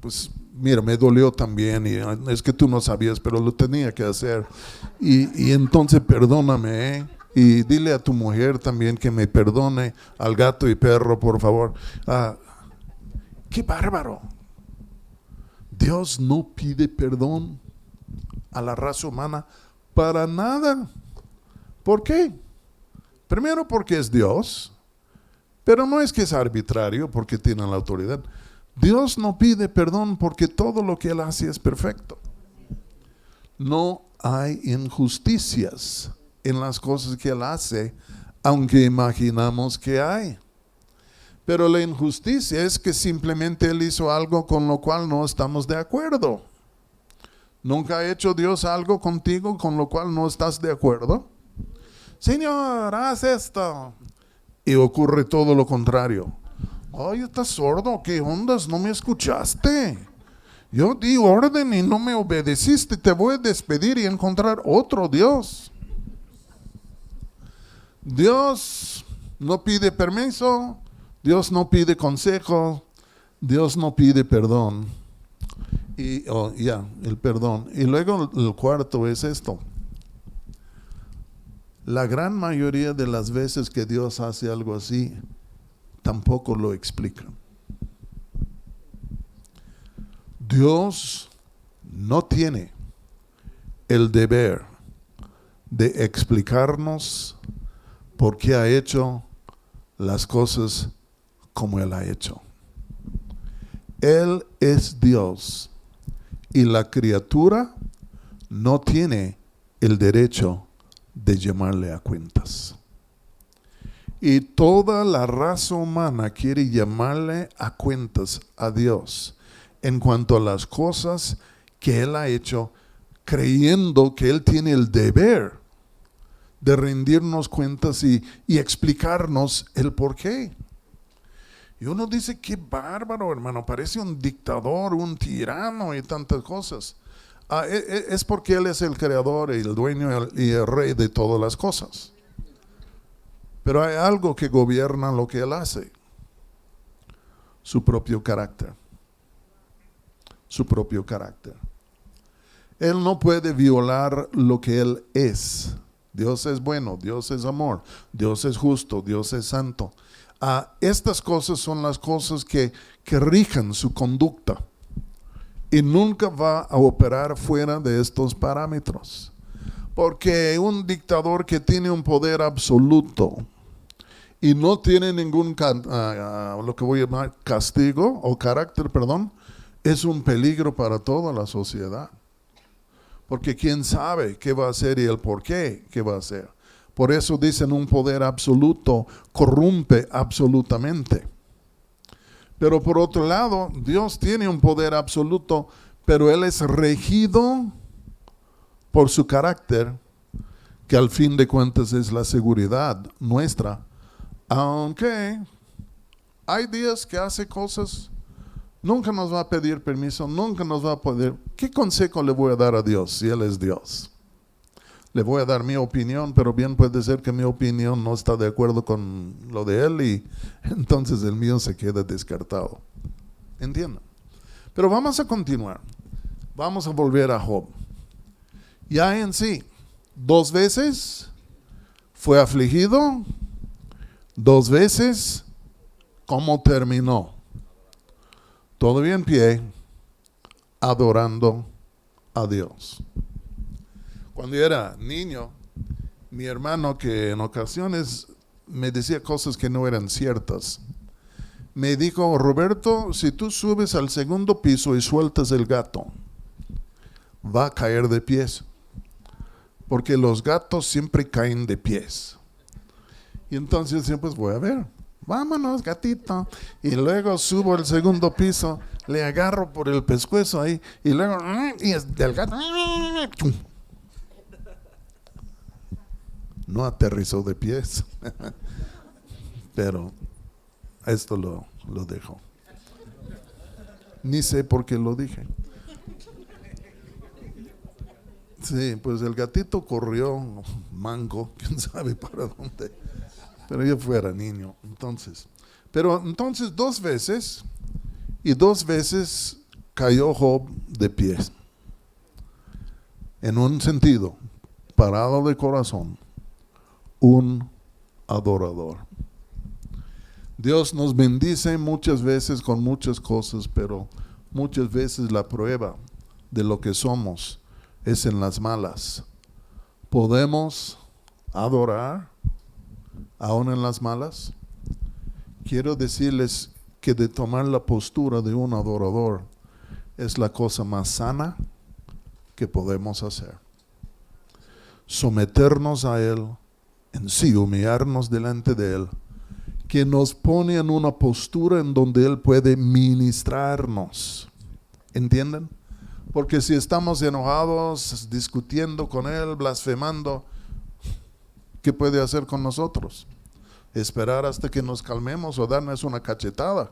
pues mira, me dolió también, y es que tú no sabías, pero lo tenía que hacer. Y entonces perdóname, y dile a tu mujer también que me perdone, al gato y perro, por favor. ¡Qué bárbaro! Dios no pide perdón a la raza humana para nada. ¿Por qué? Primero porque es Dios, pero no es que es arbitrario porque tiene la autoridad. Dios no pide perdón porque todo lo que Él hace es perfecto. No hay injusticias en las cosas que Él hace, aunque imaginamos que hay. Pero la injusticia es que simplemente Él hizo algo con lo cual no estamos de acuerdo. ¿Nunca ha hecho Dios algo contigo con lo cual no estás de acuerdo? Señor, haz esto. Y ocurre todo lo contrario. Ay, ¿estás sordo? ¿Qué ondas? ¿No me escuchaste? Yo di orden y no me obedeciste. Te voy a despedir y encontrar otro Dios. Dios no pide permiso. Dios no pide consejo. Dios no pide perdón. Y el perdón. Y luego el cuarto es esto. La gran mayoría de las veces que Dios hace algo así, tampoco lo explica. Dios no tiene el deber de explicarnos por qué ha hecho las cosas como Él ha hecho. Él es Dios y la criatura no tiene el derecho de llamarle a cuentas. Y toda la raza humana quiere llamarle a cuentas a Dios en cuanto a las cosas que Él ha hecho, creyendo que Él tiene el deber de rendirnos cuentas y explicarnos el por qué. Y uno dice, qué bárbaro, hermano, parece un dictador, un tirano y tantas cosas. Es porque Él es el creador y el dueño y el rey de todas las cosas. Pero hay algo que gobierna lo que Él hace. Su propio carácter. Su propio carácter. Él no puede violar lo que Él es. Dios es bueno, Dios es amor, Dios es justo, Dios es santo. Estas cosas son las cosas que rigen su conducta. Y nunca va a operar fuera de estos parámetros. Porque un dictador que tiene un poder absoluto y no tiene ningún lo que voy a llamar castigo o carácter, es un peligro para toda la sociedad. Porque quién sabe qué va a hacer y el por qué va a hacer. Por eso dicen un poder absoluto corrompe absolutamente. Pero por otro lado, Dios tiene un poder absoluto, pero Él es regido por su carácter, que al fin de cuentas es la seguridad nuestra. Aunque hay días que hace cosas, nunca nos va a pedir permiso, nunca nos va a poder. ¿Qué consejo le voy a dar a Dios si Él es Dios? Le voy a dar mi opinión, pero bien puede ser que mi opinión no está de acuerdo con lo de Él y entonces el mío se queda descartado. ¿Entienden? Pero vamos a continuar. Vamos a volver a Job. Ya en sí, 2 veces fue afligido, 2 veces, ¿cómo terminó? Todavía en pie, adorando a Dios. Cuando yo era niño mi hermano, que en ocasiones me decía cosas que no eran ciertas, me dijo: Roberto, si tú subes al segundo piso y sueltas el gato, va a caer de pies, porque los gatos siempre caen de pies. Y entonces yo decía: pues voy a ver, vámonos, gatito. Y luego subo al segundo piso, le agarro por el pescuezo ahí, y luego, y es del gato. No aterrizó de pies, pero esto lo dejo. Ni sé por qué lo dije. Sí, pues el gatito corrió manco, quién sabe para dónde. Pero yo fuera niño, entonces. Pero entonces 2 veces, y 2 veces cayó Job de pies. En un sentido, parado de corazón, un adorador. Dios nos bendice muchas veces con muchas cosas, pero muchas veces la prueba de lo que somos es en las malas. ¿Podemos adorar aún en las malas? Quiero decirles que de tomar la postura de un adorador es la cosa más sana que podemos hacer. Someternos a Él, en sí, humillarnos delante de Él, que nos pone en una postura en donde Él puede ministrarnos. ¿Entienden? Porque si estamos enojados, discutiendo con Él, blasfemando, ¿qué puede hacer con nosotros? Esperar hasta que nos calmemos o darnos una cachetada.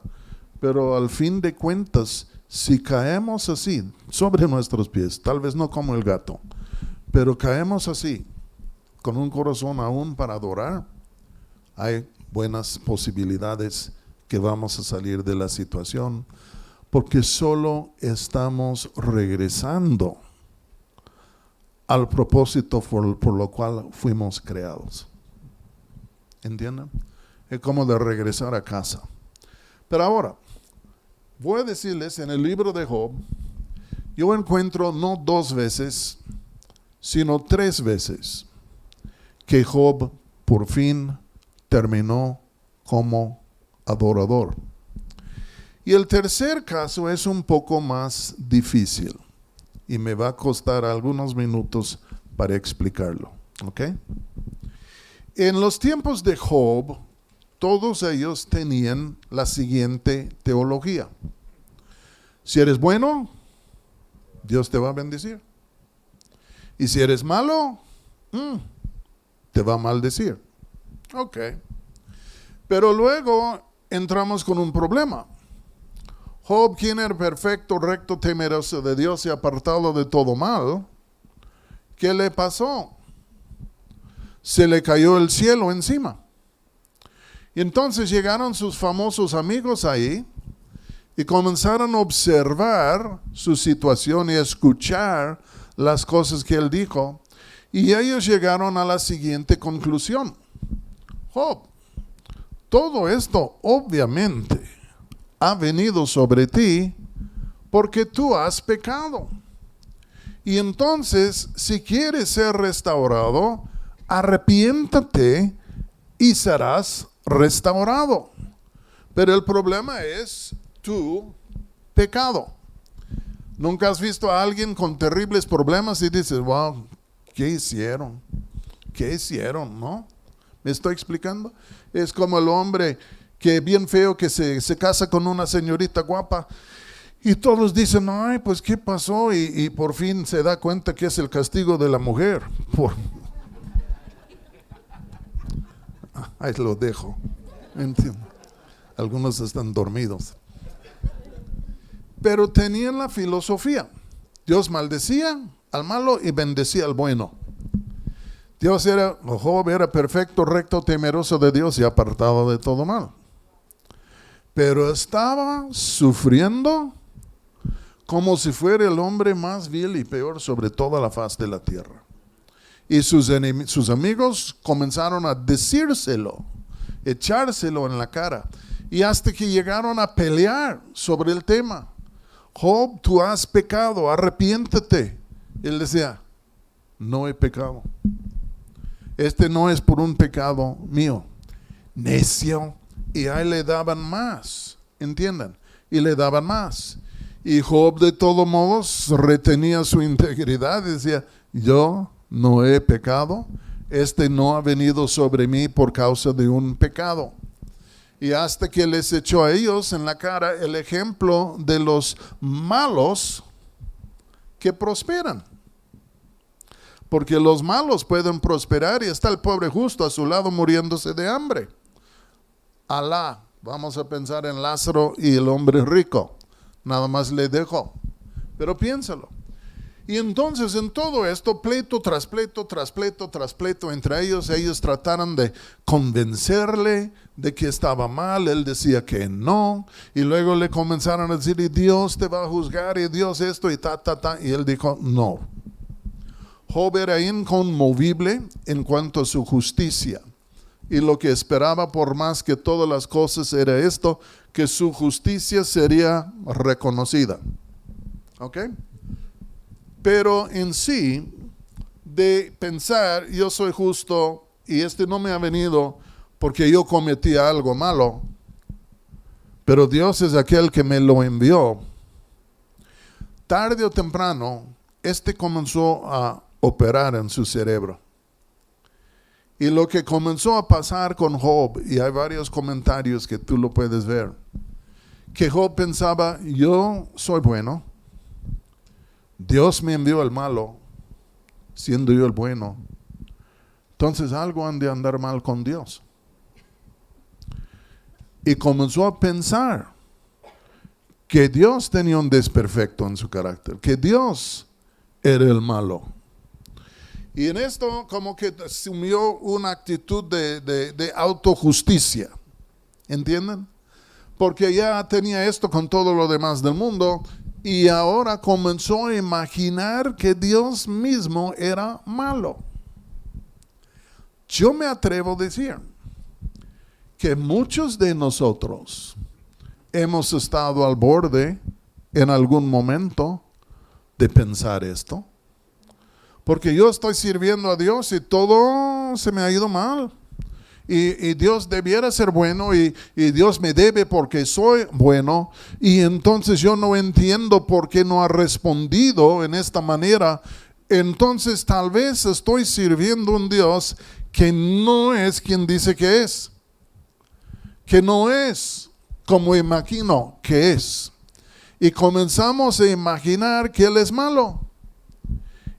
Pero al fin de cuentas, si caemos así, sobre nuestros pies, tal vez no como el gato, pero caemos así, con un corazón aún para adorar, hay buenas posibilidades que vamos a salir de la situación, porque solo estamos regresando al propósito por lo cual fuimos creados. ¿Entienden? Es como de regresar a casa. Pero ahora, voy a decirles, en el libro de Job, yo encuentro no 2 veces, sino 3 veces que Job por fin terminó como adorador. Y el tercer caso es un poco más difícil y me va a costar algunos minutos para explicarlo. ¿Ok? En los tiempos de Job, todos ellos tenían la siguiente teología: si eres bueno, Dios te va a bendecir. Y si eres malo, te va a maldecir. Ok. Pero luego entramos con un problema. Job, quien era perfecto, recto, temeroso de Dios y apartado de todo mal, ¿qué le pasó? Se le cayó el cielo encima. Y entonces llegaron sus famosos amigos ahí y comenzaron a observar su situación y a escuchar las cosas que él dijo. Y ellos llegaron a la siguiente conclusión: Job, todo esto obviamente ha venido sobre ti porque tú has pecado. Y entonces, si quieres ser restaurado, arrepiéntate y serás restaurado. Pero el problema es tu pecado. ¿Nunca has visto a alguien con terribles problemas y dices: wow, ¿qué hicieron? ¿Qué hicieron? ¿No? ¿Me estoy explicando? Es como el hombre que bien feo que se casa con una señorita guapa y todos dicen: ay, pues ¿qué pasó? Y por fin se da cuenta que es el castigo de la mujer. Ahí lo dejo. Entiendo. Algunos están dormidos. Pero tenían la filosofía: Dios maldecía al malo y bendecía al bueno. Job era perfecto, recto, temeroso de Dios y apartado de todo mal. Pero estaba sufriendo como si fuera el hombre más vil y peor sobre toda la faz de la tierra. Y sus amigos comenzaron a decírselo, echárselo en la cara. Y hasta que llegaron a pelear sobre el tema. Job, tú has pecado, arrepiéntete. Él decía: no he pecado. Este no es por un pecado mío. Necio. Y ahí le daban más, ¿entiendan? Y le daban más. Y Job de todos modos retenía su integridad, decía, yo no he pecado, este no ha venido sobre mí por causa de un pecado. Y hasta que les echó a ellos en la cara el ejemplo de los malos que prosperan. Porque los malos pueden prosperar y está el pobre justo a su lado muriéndose de hambre. Alá, vamos a pensar en Lázaro y el hombre rico. Nada más le dejó. Pero piénsalo. Y entonces en todo esto, pleito tras pleito, tras pleito, tras pleito entre ellos trataron de convencerle de que estaba mal, él decía que no, y luego le comenzaron a decir, y Dios te va a juzgar, y Dios esto, y y él dijo, no. Job era inconmovible en cuanto a su justicia, y lo que esperaba por más que todas las cosas era esto, que su justicia sería reconocida. ¿Ok? Pero en sí, de pensar, yo soy justo y este no me ha venido porque yo cometí algo malo, pero Dios es aquel que me lo envió. Tarde o temprano, este comenzó a operar en su cerebro. Y lo que comenzó a pasar con Job, y hay varios comentarios que tú lo puedes ver, que Job pensaba, yo soy bueno, Dios me envió el malo, siendo yo el bueno. Entonces algo han de andar mal con Dios. Y comenzó a pensar que Dios tenía un desperfecto en su carácter, que Dios era el malo. Y en esto como que asumió una actitud de autojusticia. ¿Entienden? Porque ya tenía esto con todo lo demás del mundo. Y ahora comenzó a imaginar que Dios mismo era malo. Yo me atrevo a decir que muchos de nosotros hemos estado al borde en algún momento de pensar esto. Porque yo estoy sirviendo a Dios y todo se me ha ido mal. Y Dios debiera ser bueno y Dios me debe porque soy bueno. Y entonces yo no entiendo por qué no ha respondido en esta manera. Entonces tal vez estoy sirviendo a un Dios que no es quien dice que es. Que no es como imagino que es. Y comenzamos a imaginar que Él es malo.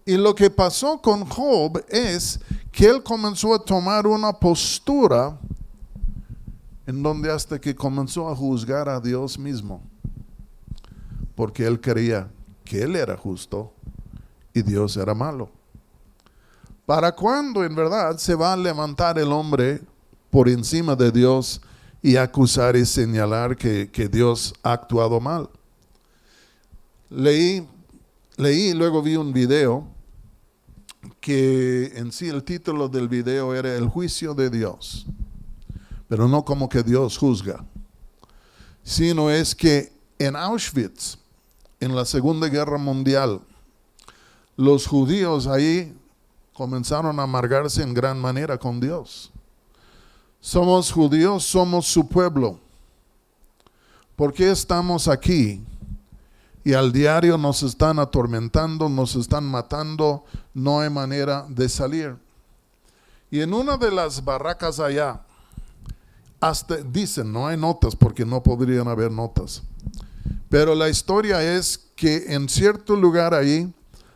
Y lo que pasó con Job es que él comenzó a tomar una postura en donde hasta que comenzó a juzgar a Dios mismo. Porque él creía que él era justo y Dios era malo. ¿Para cuándo en verdad se va a levantar el hombre por encima de Dios y acusar y señalar que Dios ha actuado mal? Leí y luego vi un video que en sí el título del video era El juicio de Dios, pero no como que Dios juzga, sino es que en Auschwitz, en la Segunda Guerra Mundial, los judíos ahí comenzaron a amargarse en gran manera con Dios. Somos judíos, somos su pueblo. ¿Por qué estamos aquí? Y al diario nos están atormentando, nos están matando, no hay manera de salir. Y en una de las barracas allá, hasta dicen, no hay notas porque no podrían haber notas. Pero la historia es que en cierto lugar ahí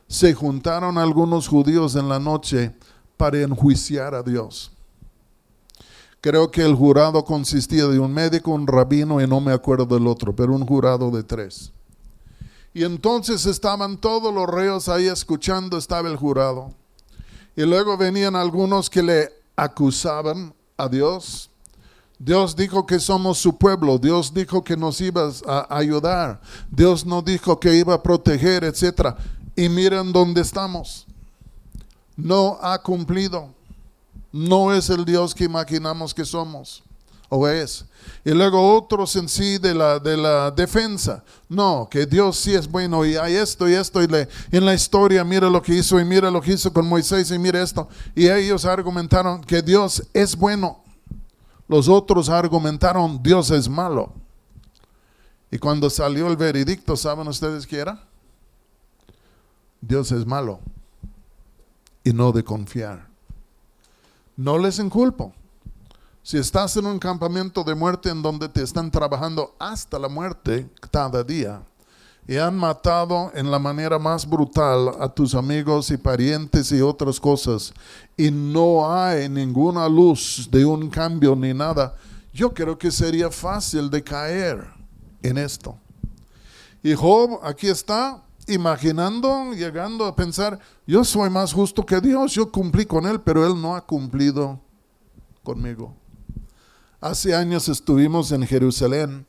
se juntaron algunos judíos en la noche para enjuiciar a Dios. Creo que el jurado consistía de un médico, un rabino y no me acuerdo del otro, pero un jurado de 3. Y entonces estaban todos los reos ahí escuchando, estaba el jurado. Y luego venían algunos que le acusaban a Dios. Dios dijo que somos su pueblo, Dios dijo que nos iba a ayudar, Dios no dijo que iba a proteger, etc. Y miren dónde estamos. No ha cumplido. No es el Dios que imaginamos que somos. o es. Y luego otros en sí de la defensa. No, que Dios sí es bueno y hay esto y esto. En la historia mira lo que hizo y mira lo que hizo con Moisés y mira esto. Y ellos argumentaron que Dios es bueno. Los otros argumentaron Dios es malo. Y cuando salió el veredicto, ¿saben ustedes qué era? Dios es malo y no de confiar. No les inculpo. Si estás en un campamento de muerte en donde te están trabajando hasta la muerte cada día y han matado en la manera más brutal a tus amigos y parientes y otras cosas y no hay ninguna luz de un cambio ni nada, yo creo que sería fácil de caer en esto. Y Job aquí está imaginando, llegando a pensar, yo soy más justo que Dios, yo cumplí con Él, pero Él no ha cumplido conmigo. Hace años estuvimos en Jerusalén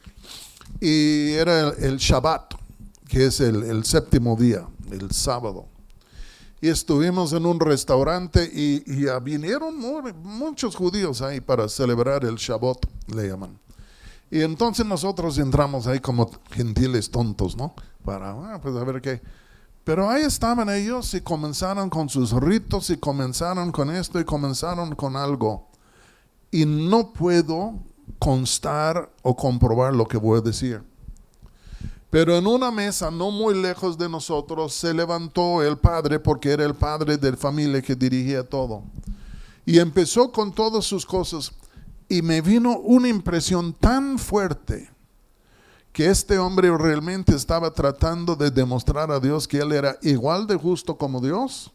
y era el Shabbat, que es el séptimo día, el sábado. Y estuvimos en un restaurante y vinieron muchos judíos ahí para celebrar el Shabbat, le llaman. Y entonces nosotros entramos ahí como gentiles tontos, ¿no? Para, pues a ver qué. Pero ahí estaban ellos y comenzaron con sus ritos y comenzaron con esto y comenzaron con algo. Y no puedo constar o comprobar lo que voy a decir. Pero en una mesa no muy lejos de nosotros se levantó el padre, porque era el padre de la familia que dirigía todo. Y empezó con todas sus cosas. Y me vino una impresión tan fuerte que este hombre realmente estaba tratando de demostrar a Dios que él era igual de justo como Dios.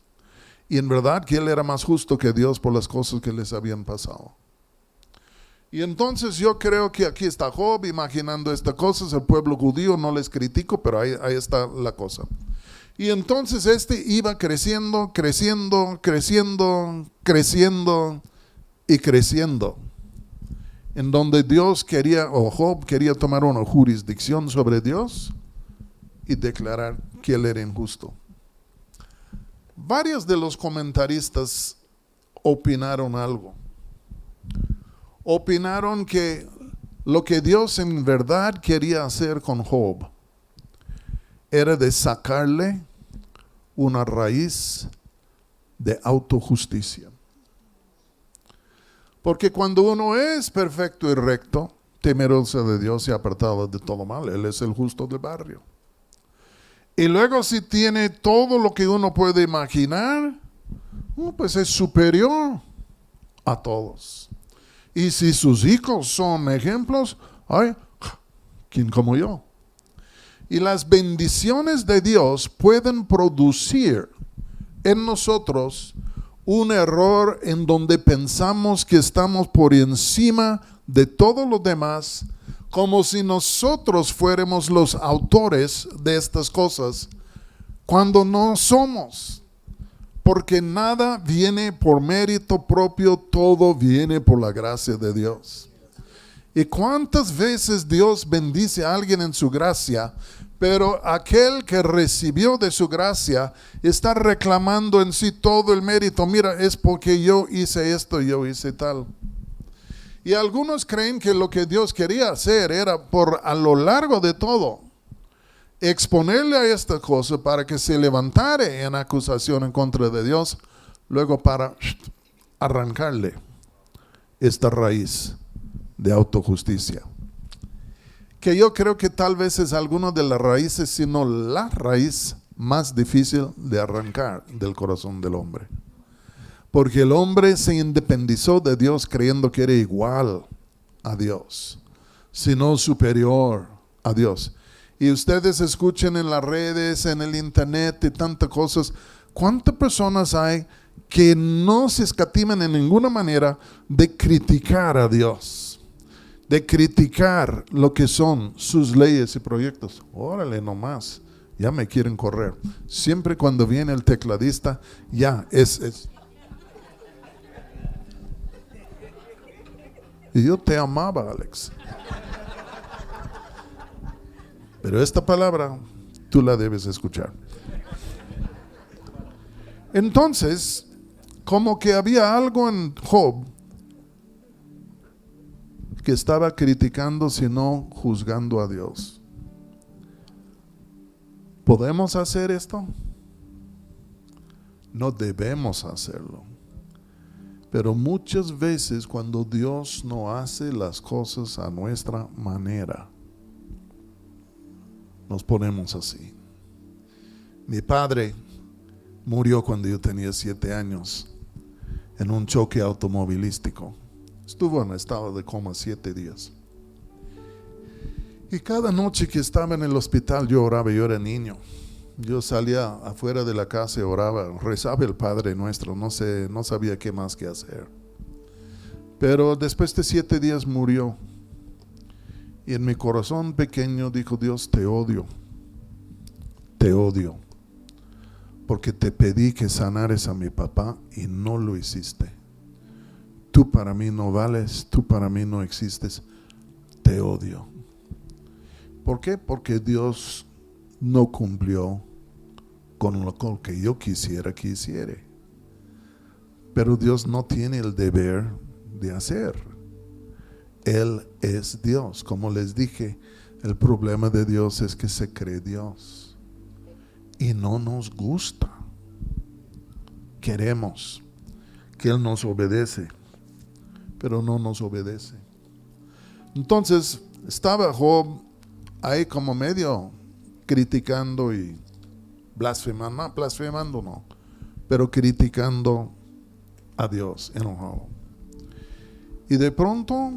Y en verdad que él era más justo que Dios por las cosas que les habían pasado. Y entonces yo creo que aquí está Job imaginando estas cosas. El pueblo judío no les critico, pero ahí está la cosa. Y entonces iba creciendo, creciendo, creciendo, creciendo y creciendo. En donde Dios quería, o Job quería tomar una jurisdicción sobre Dios y declarar que él era injusto. Varios de los comentaristas opinaron algo. Opinaron que lo que Dios en verdad quería hacer con Job era de sacarle una raíz de autojusticia. Porque cuando uno es perfecto y recto, temeroso de Dios y apartado de todo mal, Él es el justo del barrio. Y luego si tiene todo lo que uno puede imaginar, pues es superior a todos. Y si sus hijos son ejemplos, ay, ¿quién como yo? Y las bendiciones de Dios pueden producir en nosotros un error en donde pensamos que estamos por encima de todo lo demás, como si nosotros fuéramos los autores de estas cosas, cuando no somos. Porque nada viene por mérito propio, todo viene por la gracia de Dios. ¿Y cuántas veces Dios bendice a alguien en su gracia, pero aquel que recibió de su gracia está reclamando en sí todo el mérito? Mira, es porque yo hice esto, yo hice tal. Y algunos creen que lo que Dios quería hacer era por a lo largo de todo exponerle a esta cosa para que se levantare en acusación en contra de Dios, luego para arrancarle esta raíz de autojusticia. Que yo creo que tal vez es alguna de las raíces, sino la raíz más difícil de arrancar del corazón del hombre. Porque el hombre se independizó de Dios creyendo que era igual a Dios, sino superior a Dios. Y ustedes escuchen en las redes, en el internet y tantas cosas, ¿cuántas personas hay que no se escatiman en ninguna manera de criticar a Dios? De criticar lo que son sus leyes y proyectos. Órale nomás, ya me quieren correr. Siempre cuando viene el tecladista, ya es. Y yo te amaba, Alex. Pero esta palabra tú la debes escuchar. Entonces, como que había algo en Job que estaba criticando, sino juzgando a Dios. ¿Podemos hacer esto? No debemos hacerlo. Pero muchas veces cuando Dios no hace las cosas a nuestra manera, nos ponemos así. Mi padre murió cuando yo tenía 7 años en un choque automovilístico. Estuvo en estado de coma 7 días. Y cada noche que estaba en el hospital yo oraba, yo era niño. Yo salía afuera de la casa y oraba, rezaba el Padre Nuestro, no sabía qué más que hacer. Pero después de 7 días murió. Y en mi corazón pequeño dijo, Dios, te odio. Te odio. Porque te pedí que sanares a mi papá y no lo hiciste. Tú para mí no vales, tú para mí no existes. Te odio. ¿Por qué? Porque Dios no cumplió con lo que yo quisiera que hiciera. Pero Dios no tiene el deber de hacer. Él es Dios. Como les dije, el problema de Dios es que se cree Dios. Y no nos gusta. Queremos que Él nos obedece, pero no nos obedece. Entonces, estaba Job ahí como medio criticando y blasfemando no, pero criticando a Dios, enojado. Y de pronto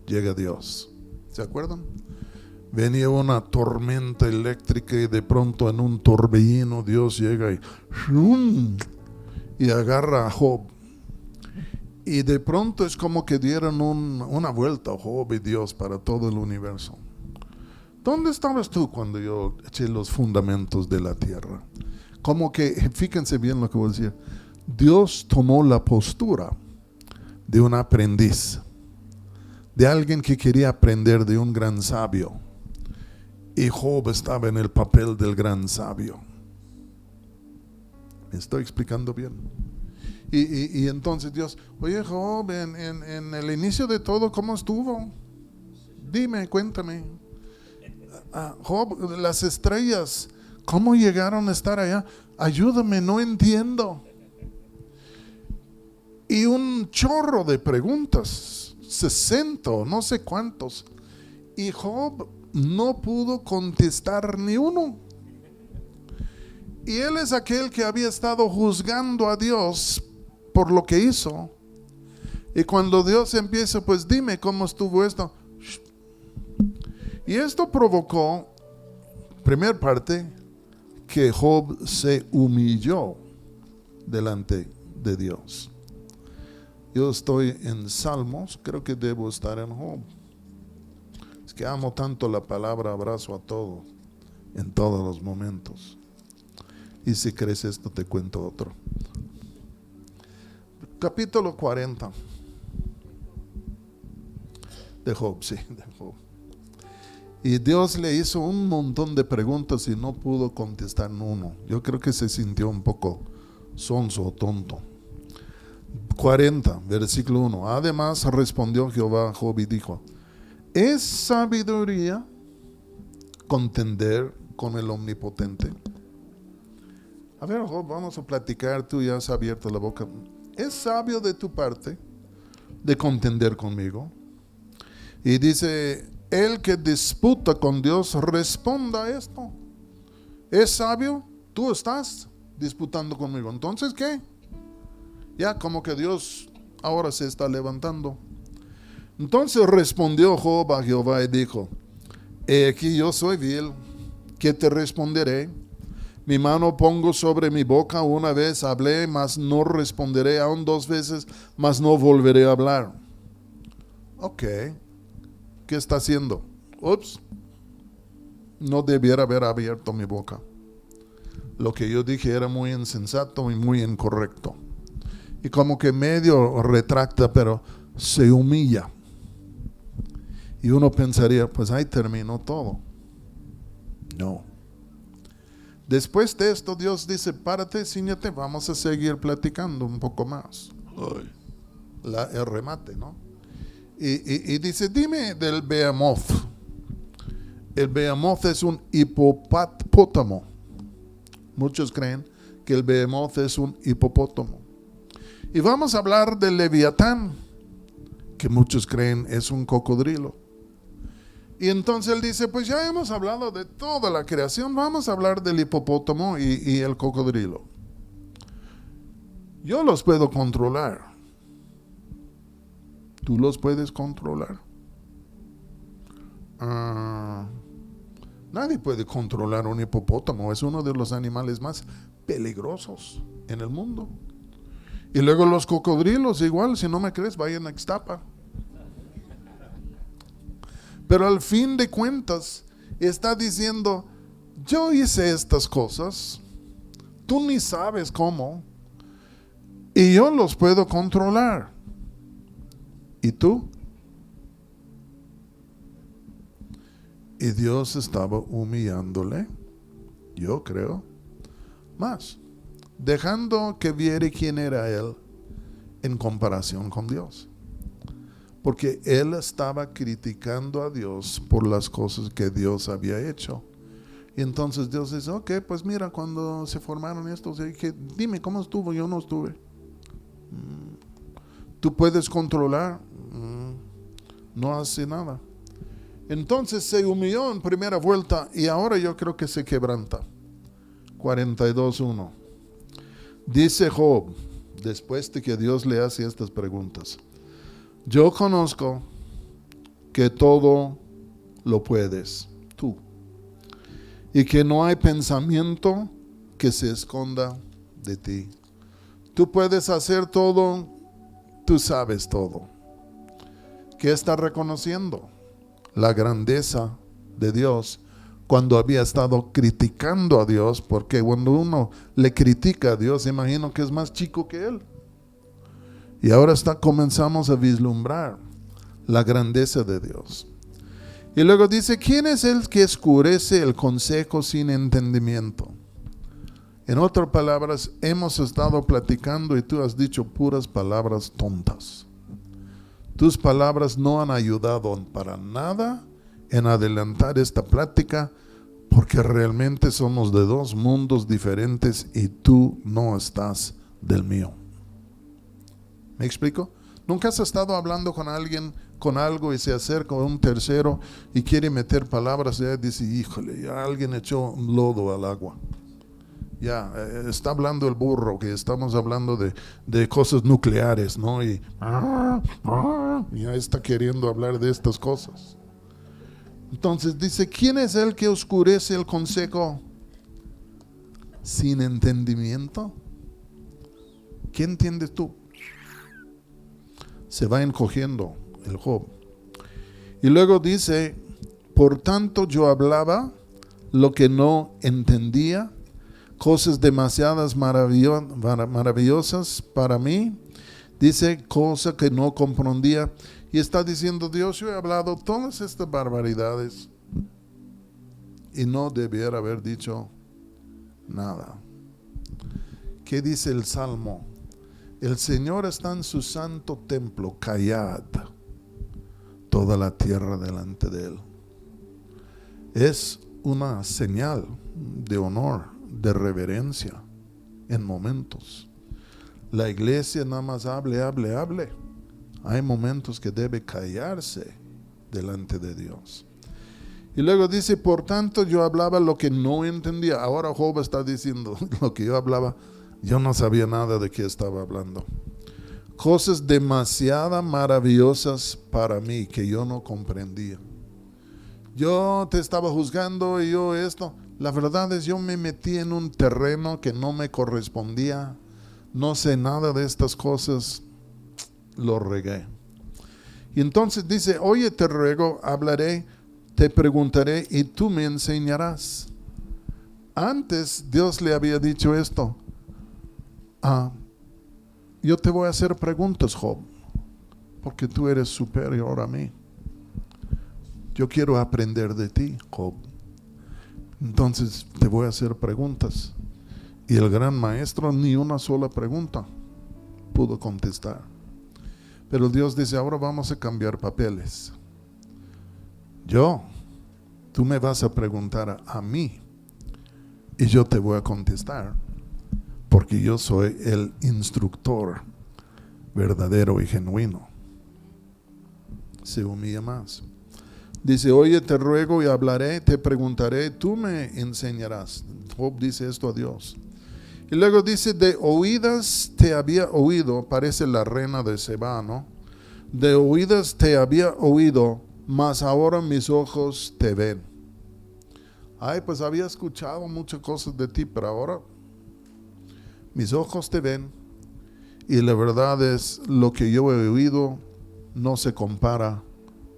llega Dios. ¿Se acuerdan? Venía una tormenta eléctrica y de pronto en un torbellino Dios llega y agarra a Job. Y de pronto es como que dieran una vuelta a Job y Dios para todo el universo. ¿Dónde estabas tú cuando yo eché los fundamentos de la tierra? Como que, fíjense bien lo que voy a decir. Dios tomó la postura de un aprendiz, de alguien que quería aprender de un gran sabio. Y Job estaba en el papel del gran sabio. ¿Me estoy explicando bien? Y entonces Dios, oye Job, en el inicio de todo, ¿cómo estuvo? Dime, cuéntame. Job, las estrellas, ¿cómo llegaron a estar allá? Ayúdame, no entiendo. Y un chorro de preguntas, 60, no sé cuántos. Y Job no pudo contestar ni uno. Y él es aquel que había estado juzgando a Dios por lo que hizo. Y cuando Dios empieza, pues dime cómo estuvo esto. Y esto provocó, primer parte, que Job se humilló delante de Dios. Yo estoy en Salmos, creo que debo estar en Job. Es que amo tanto la palabra, abrazo a todo, en todos los momentos. Y si crees esto, te cuento otro. Capítulo 40 de Job, sí, de Job. Y Dios le hizo un montón de preguntas y no pudo contestar uno. Yo creo que se sintió un poco sonso o tonto. 40, versículo 1. Además respondió Jehová a Job y dijo: ¿es sabiduría contender con el Omnipotente? A ver, Job, vamos a platicar. Tú ya has abierto la boca. ¿Es sabio de tu parte de contender conmigo? Y dice: el que disputa con Dios, responda a esto. ¿Es sabio? Tú estás disputando conmigo. Entonces, ¿qué? Ya como que Dios ahora se está levantando. Entonces respondió Job a Jehová y dijo: he aquí yo soy vil, ¿qué te responderé? Mi mano pongo sobre mi boca, una vez hablé, mas no responderé, aún 2 veces, mas no volveré a hablar. Ok, ¿qué está haciendo? Ups, no debiera haber abierto mi boca. Lo que yo dije era muy insensato y muy incorrecto. Y como que medio retracta, pero se humilla. Y uno pensaría, pues ahí terminó todo. No. Después de esto, Dios dice: párate, ciñete, vamos a seguir platicando un poco más. El remate, ¿no? Y dice, dime del Behemoth. El Behemoth es un hipopótamo. Muchos creen que el Behemoth es un hipopótamo. Y vamos a hablar del Leviatán, que muchos creen es un cocodrilo. Y entonces él dice, pues ya hemos hablado de toda la creación, vamos a hablar del hipopótamo y el cocodrilo. Yo los puedo controlar. ¿Tú los puedes controlar? Nadie puede controlar un hipopótamo. Es uno de los animales más peligrosos en el mundo. Y luego los cocodrilos, igual, si no me crees, vayan a Ixtapa. Pero al fin de cuentas, está diciendo, yo hice estas cosas, tú ni sabes cómo, y yo los puedo controlar. ¿Y tú? Y Dios estaba humillándole, yo creo, más, dejando que viera quién era él en comparación con Dios. Porque él estaba criticando a Dios por las cosas que Dios había hecho. Y entonces Dios dice, ok, pues mira, cuando se formaron estos, dime cómo estuvo, yo no estuve. ¿Tú puedes controlar? No hace nada. Entonces se humilló en primera vuelta y ahora yo creo que se quebranta. 42:1. Dice Job, después de que Dios le hace estas preguntas, yo conozco que todo lo puedes, tú, y que no hay pensamiento que se esconda de ti. Tú puedes hacer todo, tú sabes todo. ¿Qué está reconociendo? La grandeza de Dios cuando había estado criticando a Dios, porque cuando uno le critica a Dios, imagino que es más chico que él. Y ahora comenzamos a vislumbrar la grandeza de Dios. Y luego dice, ¿quién es el que oscurece el consejo sin entendimiento? En otras palabras, hemos estado platicando y tú has dicho puras palabras tontas. Tus palabras no han ayudado para nada en adelantar esta plática, porque realmente somos de dos mundos diferentes y tú no estás del mío. ¿Me explico? ¿Nunca has estado hablando con alguien con algo y se acerca un tercero y quiere meter palabras y dice, híjole, ya alguien echó un lodo al agua? Ya, está hablando el burro, que estamos hablando de cosas nucleares, ¿no? Y ya está queriendo hablar de estas cosas. Entonces dice, ¿quién es el que oscurece el consejo sin entendimiento? ¿Qué entiendes tú? Se va encogiendo el Job. Y luego dice, por tanto yo hablaba lo que no entendía, cosas demasiadas maravillosas para mí. Dice, cosa que no comprendía. Y está diciendo, Dios, yo he hablado todas estas barbaridades y no debiera haber dicho nada. ¿Qué dice el Salmo? El Señor está en su santo templo, callad toda la tierra delante de él. Es una señal de honor, de reverencia en momentos. La iglesia nada más hable. Hay momentos que debe callarse delante de Dios. Y luego dice, por tanto yo hablaba lo que no entendía. Ahora Job está diciendo, lo que yo hablaba, yo no sabía nada de qué estaba hablando. Cosas demasiado maravillosas para mí que yo no comprendía. Yo te estaba juzgando y yo esto. La verdad es, yo me metí en un terreno que no me correspondía. No sé nada de estas cosas. Lo regué. Y entonces dice, oye, te ruego, hablaré, te preguntaré y tú me enseñarás. Antes Dios le había dicho esto. Yo te voy a hacer preguntas, Job, porque tú eres superior a mí. Yo quiero aprender de ti, Job. Entonces te voy a hacer preguntas. Y el gran maestro ni una sola pregunta pudo contestar. Pero Dios dice, ahora vamos a cambiar papeles. Tú me vas a preguntar a mí y yo te voy a contestar, porque yo soy el instructor verdadero y genuino. Se humilla más. Dice, oye, te ruego y hablaré, te preguntaré, tú me enseñarás. Job dice esto a Dios. Y luego dice, de oídas te había oído, parece la reina de Seba, ¿no? De oídas te había oído, mas ahora mis ojos te ven. Ay, pues había escuchado muchas cosas de ti, pero ahora mis ojos te ven. Y la verdad es, lo que yo he oído no se compara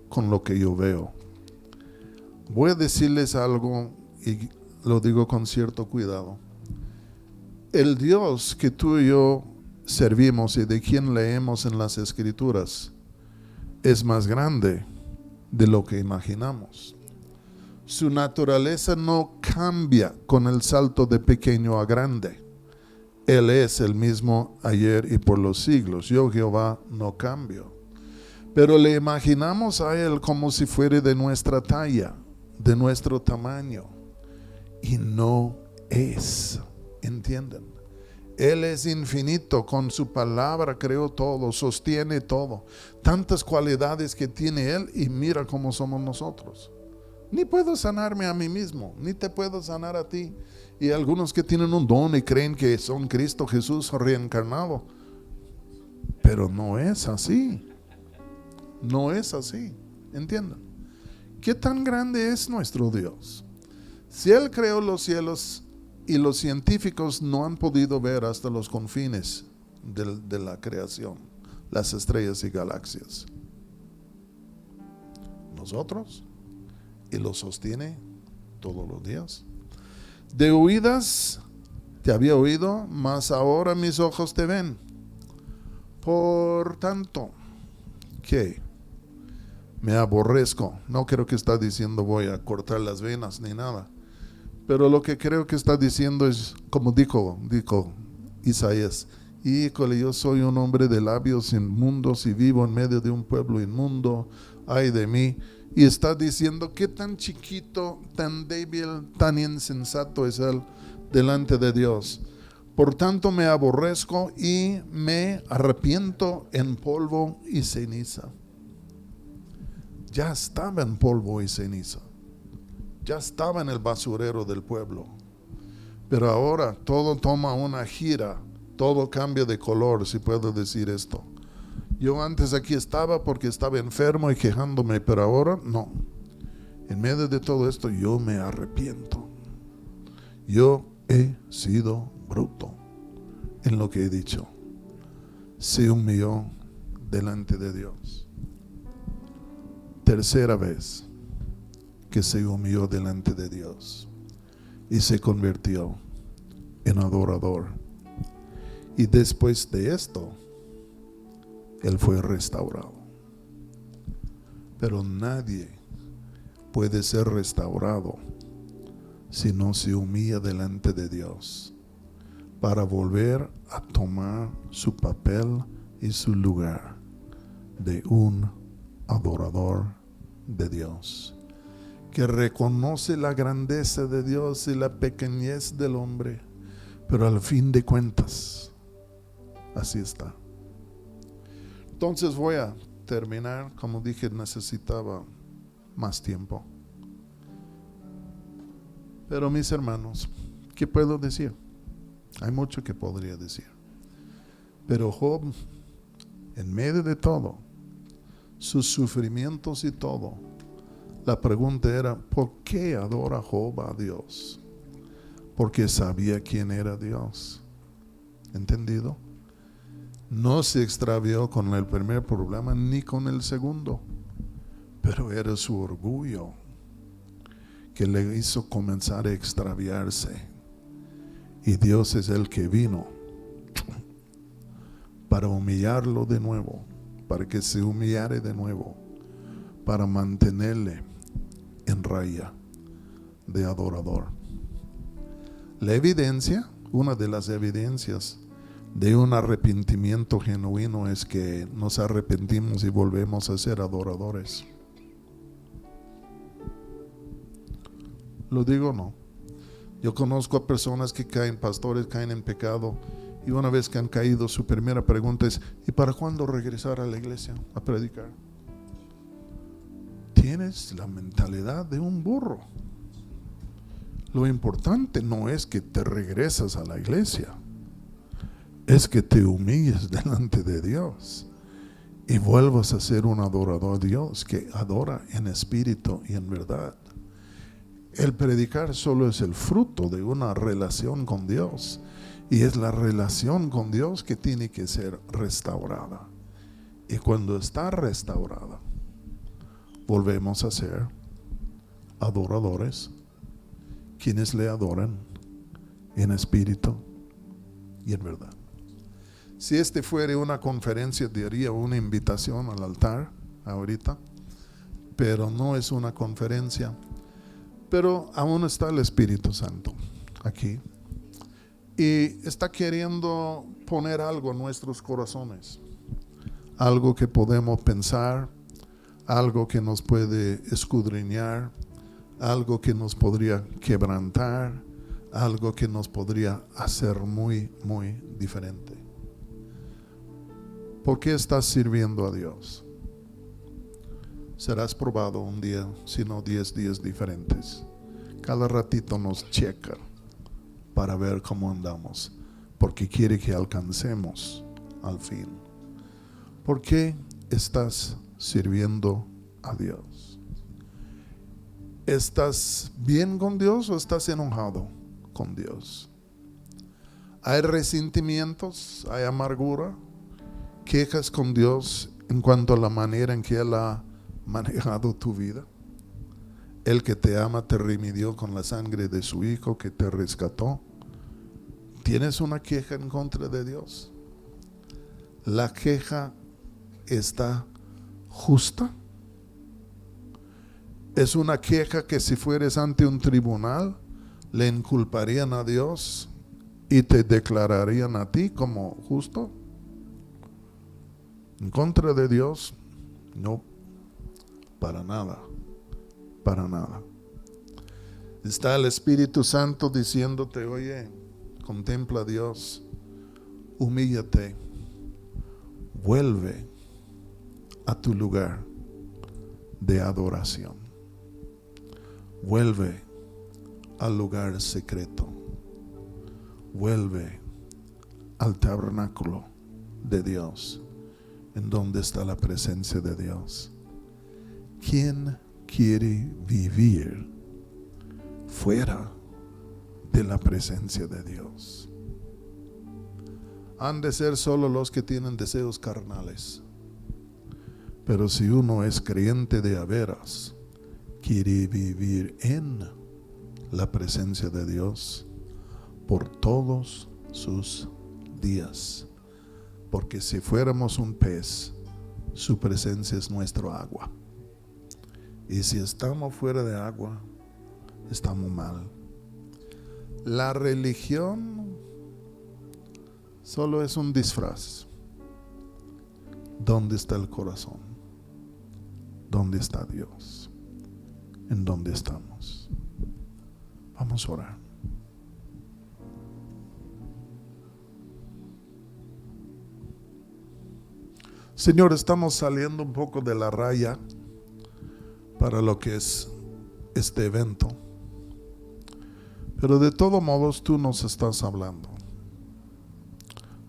con lo que yo veo. Voy a decirles algo y lo digo con cierto cuidado. El Dios que tú y yo servimos y de quien leemos en las Escrituras es más grande de lo que imaginamos. Su naturaleza no cambia con el salto de pequeño a grande. Él es el mismo ayer y por los siglos. Yo, Jehová, no cambio. Pero le imaginamos a Él como si fuera de nuestra talla, de nuestro tamaño. Y no es. ¿Entienden? Él es infinito, con su palabra creó todo, sostiene todo. Tantas cualidades que tiene Él y mira cómo somos nosotros. Ni puedo sanarme a mí mismo, ni te puedo sanar a ti. Y algunos que tienen un don y creen que son Cristo Jesús reencarnado. Pero no es así. No es así. ¿Entienden? ¿Qué tan grande es nuestro Dios? Si Él creó los cielos y los científicos no han podido ver hasta los confines de la creación, las estrellas y galaxias. Nosotros, y lo sostiene todos los días. De oídas te había oído, mas ahora mis ojos te ven. Por tanto, ¿qué? Me aborrezco. No creo que está diciendo voy a cortar las venas ni nada. Pero lo que creo que está diciendo es, como dijo Isaías, híjole, yo soy un hombre de labios inmundos y vivo en medio de un pueblo inmundo, ay de mí. Y está diciendo, qué tan chiquito, tan débil, tan insensato es Él delante de Dios. Por tanto me aborrezco y me arrepiento en polvo y ceniza. Ya estaba en polvo y ceniza. Ya estaba en el basurero del pueblo. Pero ahora todo toma una gira, todo cambia de color, si puedo decir esto. Yo antes aquí estaba porque estaba enfermo y quejándome, pero ahora no. En medio de todo esto yo me arrepiento. Yo he sido bruto en lo que he dicho. Se humilló delante de Dios. Tercera vez que se humilló delante de Dios y se convirtió en adorador. Y después de esto, Él fue restaurado. Pero nadie puede ser restaurado si no se humilla delante de Dios para volver a tomar su papel y su lugar de un adorador de Dios, que reconoce la grandeza de Dios y la pequeñez del hombre, pero al fin de cuentas, así está. Entonces voy a terminar. Como dije, necesitaba más tiempo. Pero mis hermanos, ¿qué puedo decir? Hay mucho que podría decir. Pero Job, en medio de todo, sus sufrimientos y todo, la pregunta era, ¿por qué adora Job a Dios? Porque sabía quién era Dios. ¿Entendido? No se extravió con el primer problema ni con el segundo, pero era su orgullo que le hizo comenzar a extraviarse. Y Dios es el que vino para humillarlo de nuevo, para que se humillare de nuevo, para mantenerle en raya de adorador. La evidencia, una de las evidencias, de un arrepentimiento genuino es que nos arrepentimos y volvemos a ser adoradores. Lo digo, no. Yo conozco a personas que caen, pastores caen en pecado, y una vez que han caído, su primera pregunta es: ¿y para cuándo regresar a la iglesia a predicar? Tienes la mentalidad de un burro. Lo importante no es que te regresas a la iglesia, es que te humilles delante de Dios y vuelvas a ser un adorador de Dios que adora en espíritu y en verdad. El predicar solo es el fruto de una relación con Dios, y es la relación con Dios que tiene que ser restaurada. Y cuando está restaurada, volvemos a ser adoradores, quienes le adoran en espíritu y en verdad. Si este fuera una conferencia, daría una invitación al altar ahorita, pero no es una conferencia. Pero aún está el Espíritu Santo aquí, y está queriendo poner algo en nuestros corazones, algo que podemos pensar, algo que nos puede escudriñar, algo que nos podría quebrantar, algo que nos podría hacer muy, muy diferente. ¿Por qué estás sirviendo a Dios? Serás probado un día, sino 10 días diferentes. Cada ratito nos checa para ver cómo andamos, porque quiere que alcancemos al fin. ¿Por qué estás sirviendo a Dios? ¿Estás bien con Dios o estás enojado con Dios? ¿Hay resentimientos? ¿Hay amargura? ¿Quejas con Dios en cuanto a la manera en que Él ha manejado tu vida? El que te ama te redimió con la sangre de su Hijo que te rescató. ¿Tienes una queja en contra de Dios? ¿La queja está justa? ¿Es una queja que si fueres ante un tribunal le inculparían a Dios y te declararían a ti como justo? ¿En contra de Dios? No, para nada. Para nada. Está el Espíritu Santo diciéndote: oye, contempla a Dios, humíllate, vuelve a tu lugar de adoración, vuelve al lugar secreto, vuelve al tabernáculo de Dios, en donde está la presencia de Dios. ¿Quién quiere vivir fuera de la presencia de Dios? Han de ser solo los que tienen deseos carnales. Pero si uno es creyente de a veras, quiere vivir en la presencia de Dios por todos sus días. Porque si fuéramos un pez, su presencia es nuestro agua. Y si estamos fuera de agua, estamos mal. La religión solo es un disfraz. ¿Dónde está el corazón? ¿Dónde está Dios? ¿En dónde estamos? Vamos a orar. Señor, estamos saliendo un poco de la raya para lo que es este evento, pero de todos modos tú nos estás hablando,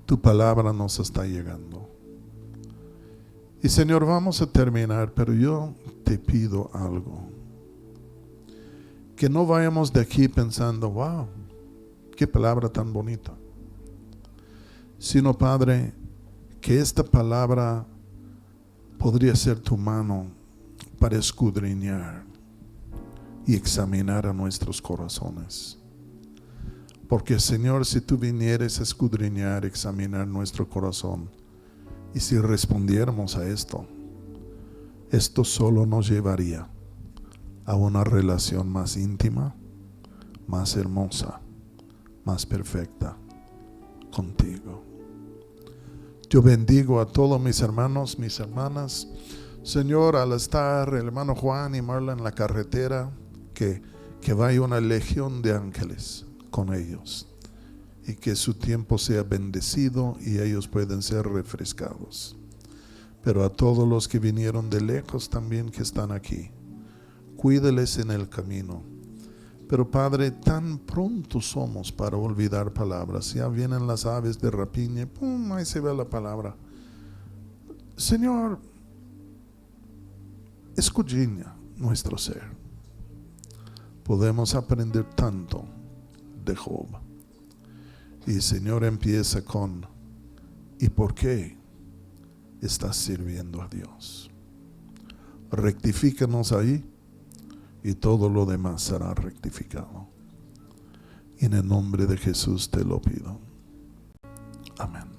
tu palabra nos está llegando. Y Señor, vamos a terminar, pero yo te pido algo, que no vayamos de aquí pensando: wow, qué palabra tan bonita, sino, Padre, que esta palabra podría ser tu mano para escudriñar y examinar a nuestros corazones. Porque, Señor, si tú vinieres a escudriñar, examinar nuestro corazón, y si respondiéramos a esto, esto solo nos llevaría a una relación más íntima, más hermosa, más perfecta contigo. Yo bendigo a todos mis hermanos, mis hermanas. Señor, al estar el hermano Juan y Marla en la carretera, que vaya una legión de ángeles con ellos y que su tiempo sea bendecido y ellos pueden ser refrescados. Pero a todos los que vinieron de lejos también que están aquí, cuídeles en el camino. Pero Padre, tan pronto somos para olvidar palabras. Ya vienen las aves de rapiña y pum, ahí se ve la palabra. Señor, escudriña nuestro ser. Podemos aprender tanto de Job. Y el Señor empieza con: ¿y por qué estás sirviendo a Dios? Rectifícanos ahí y todo lo demás será rectificado. En el nombre de Jesús te lo pido. Amén.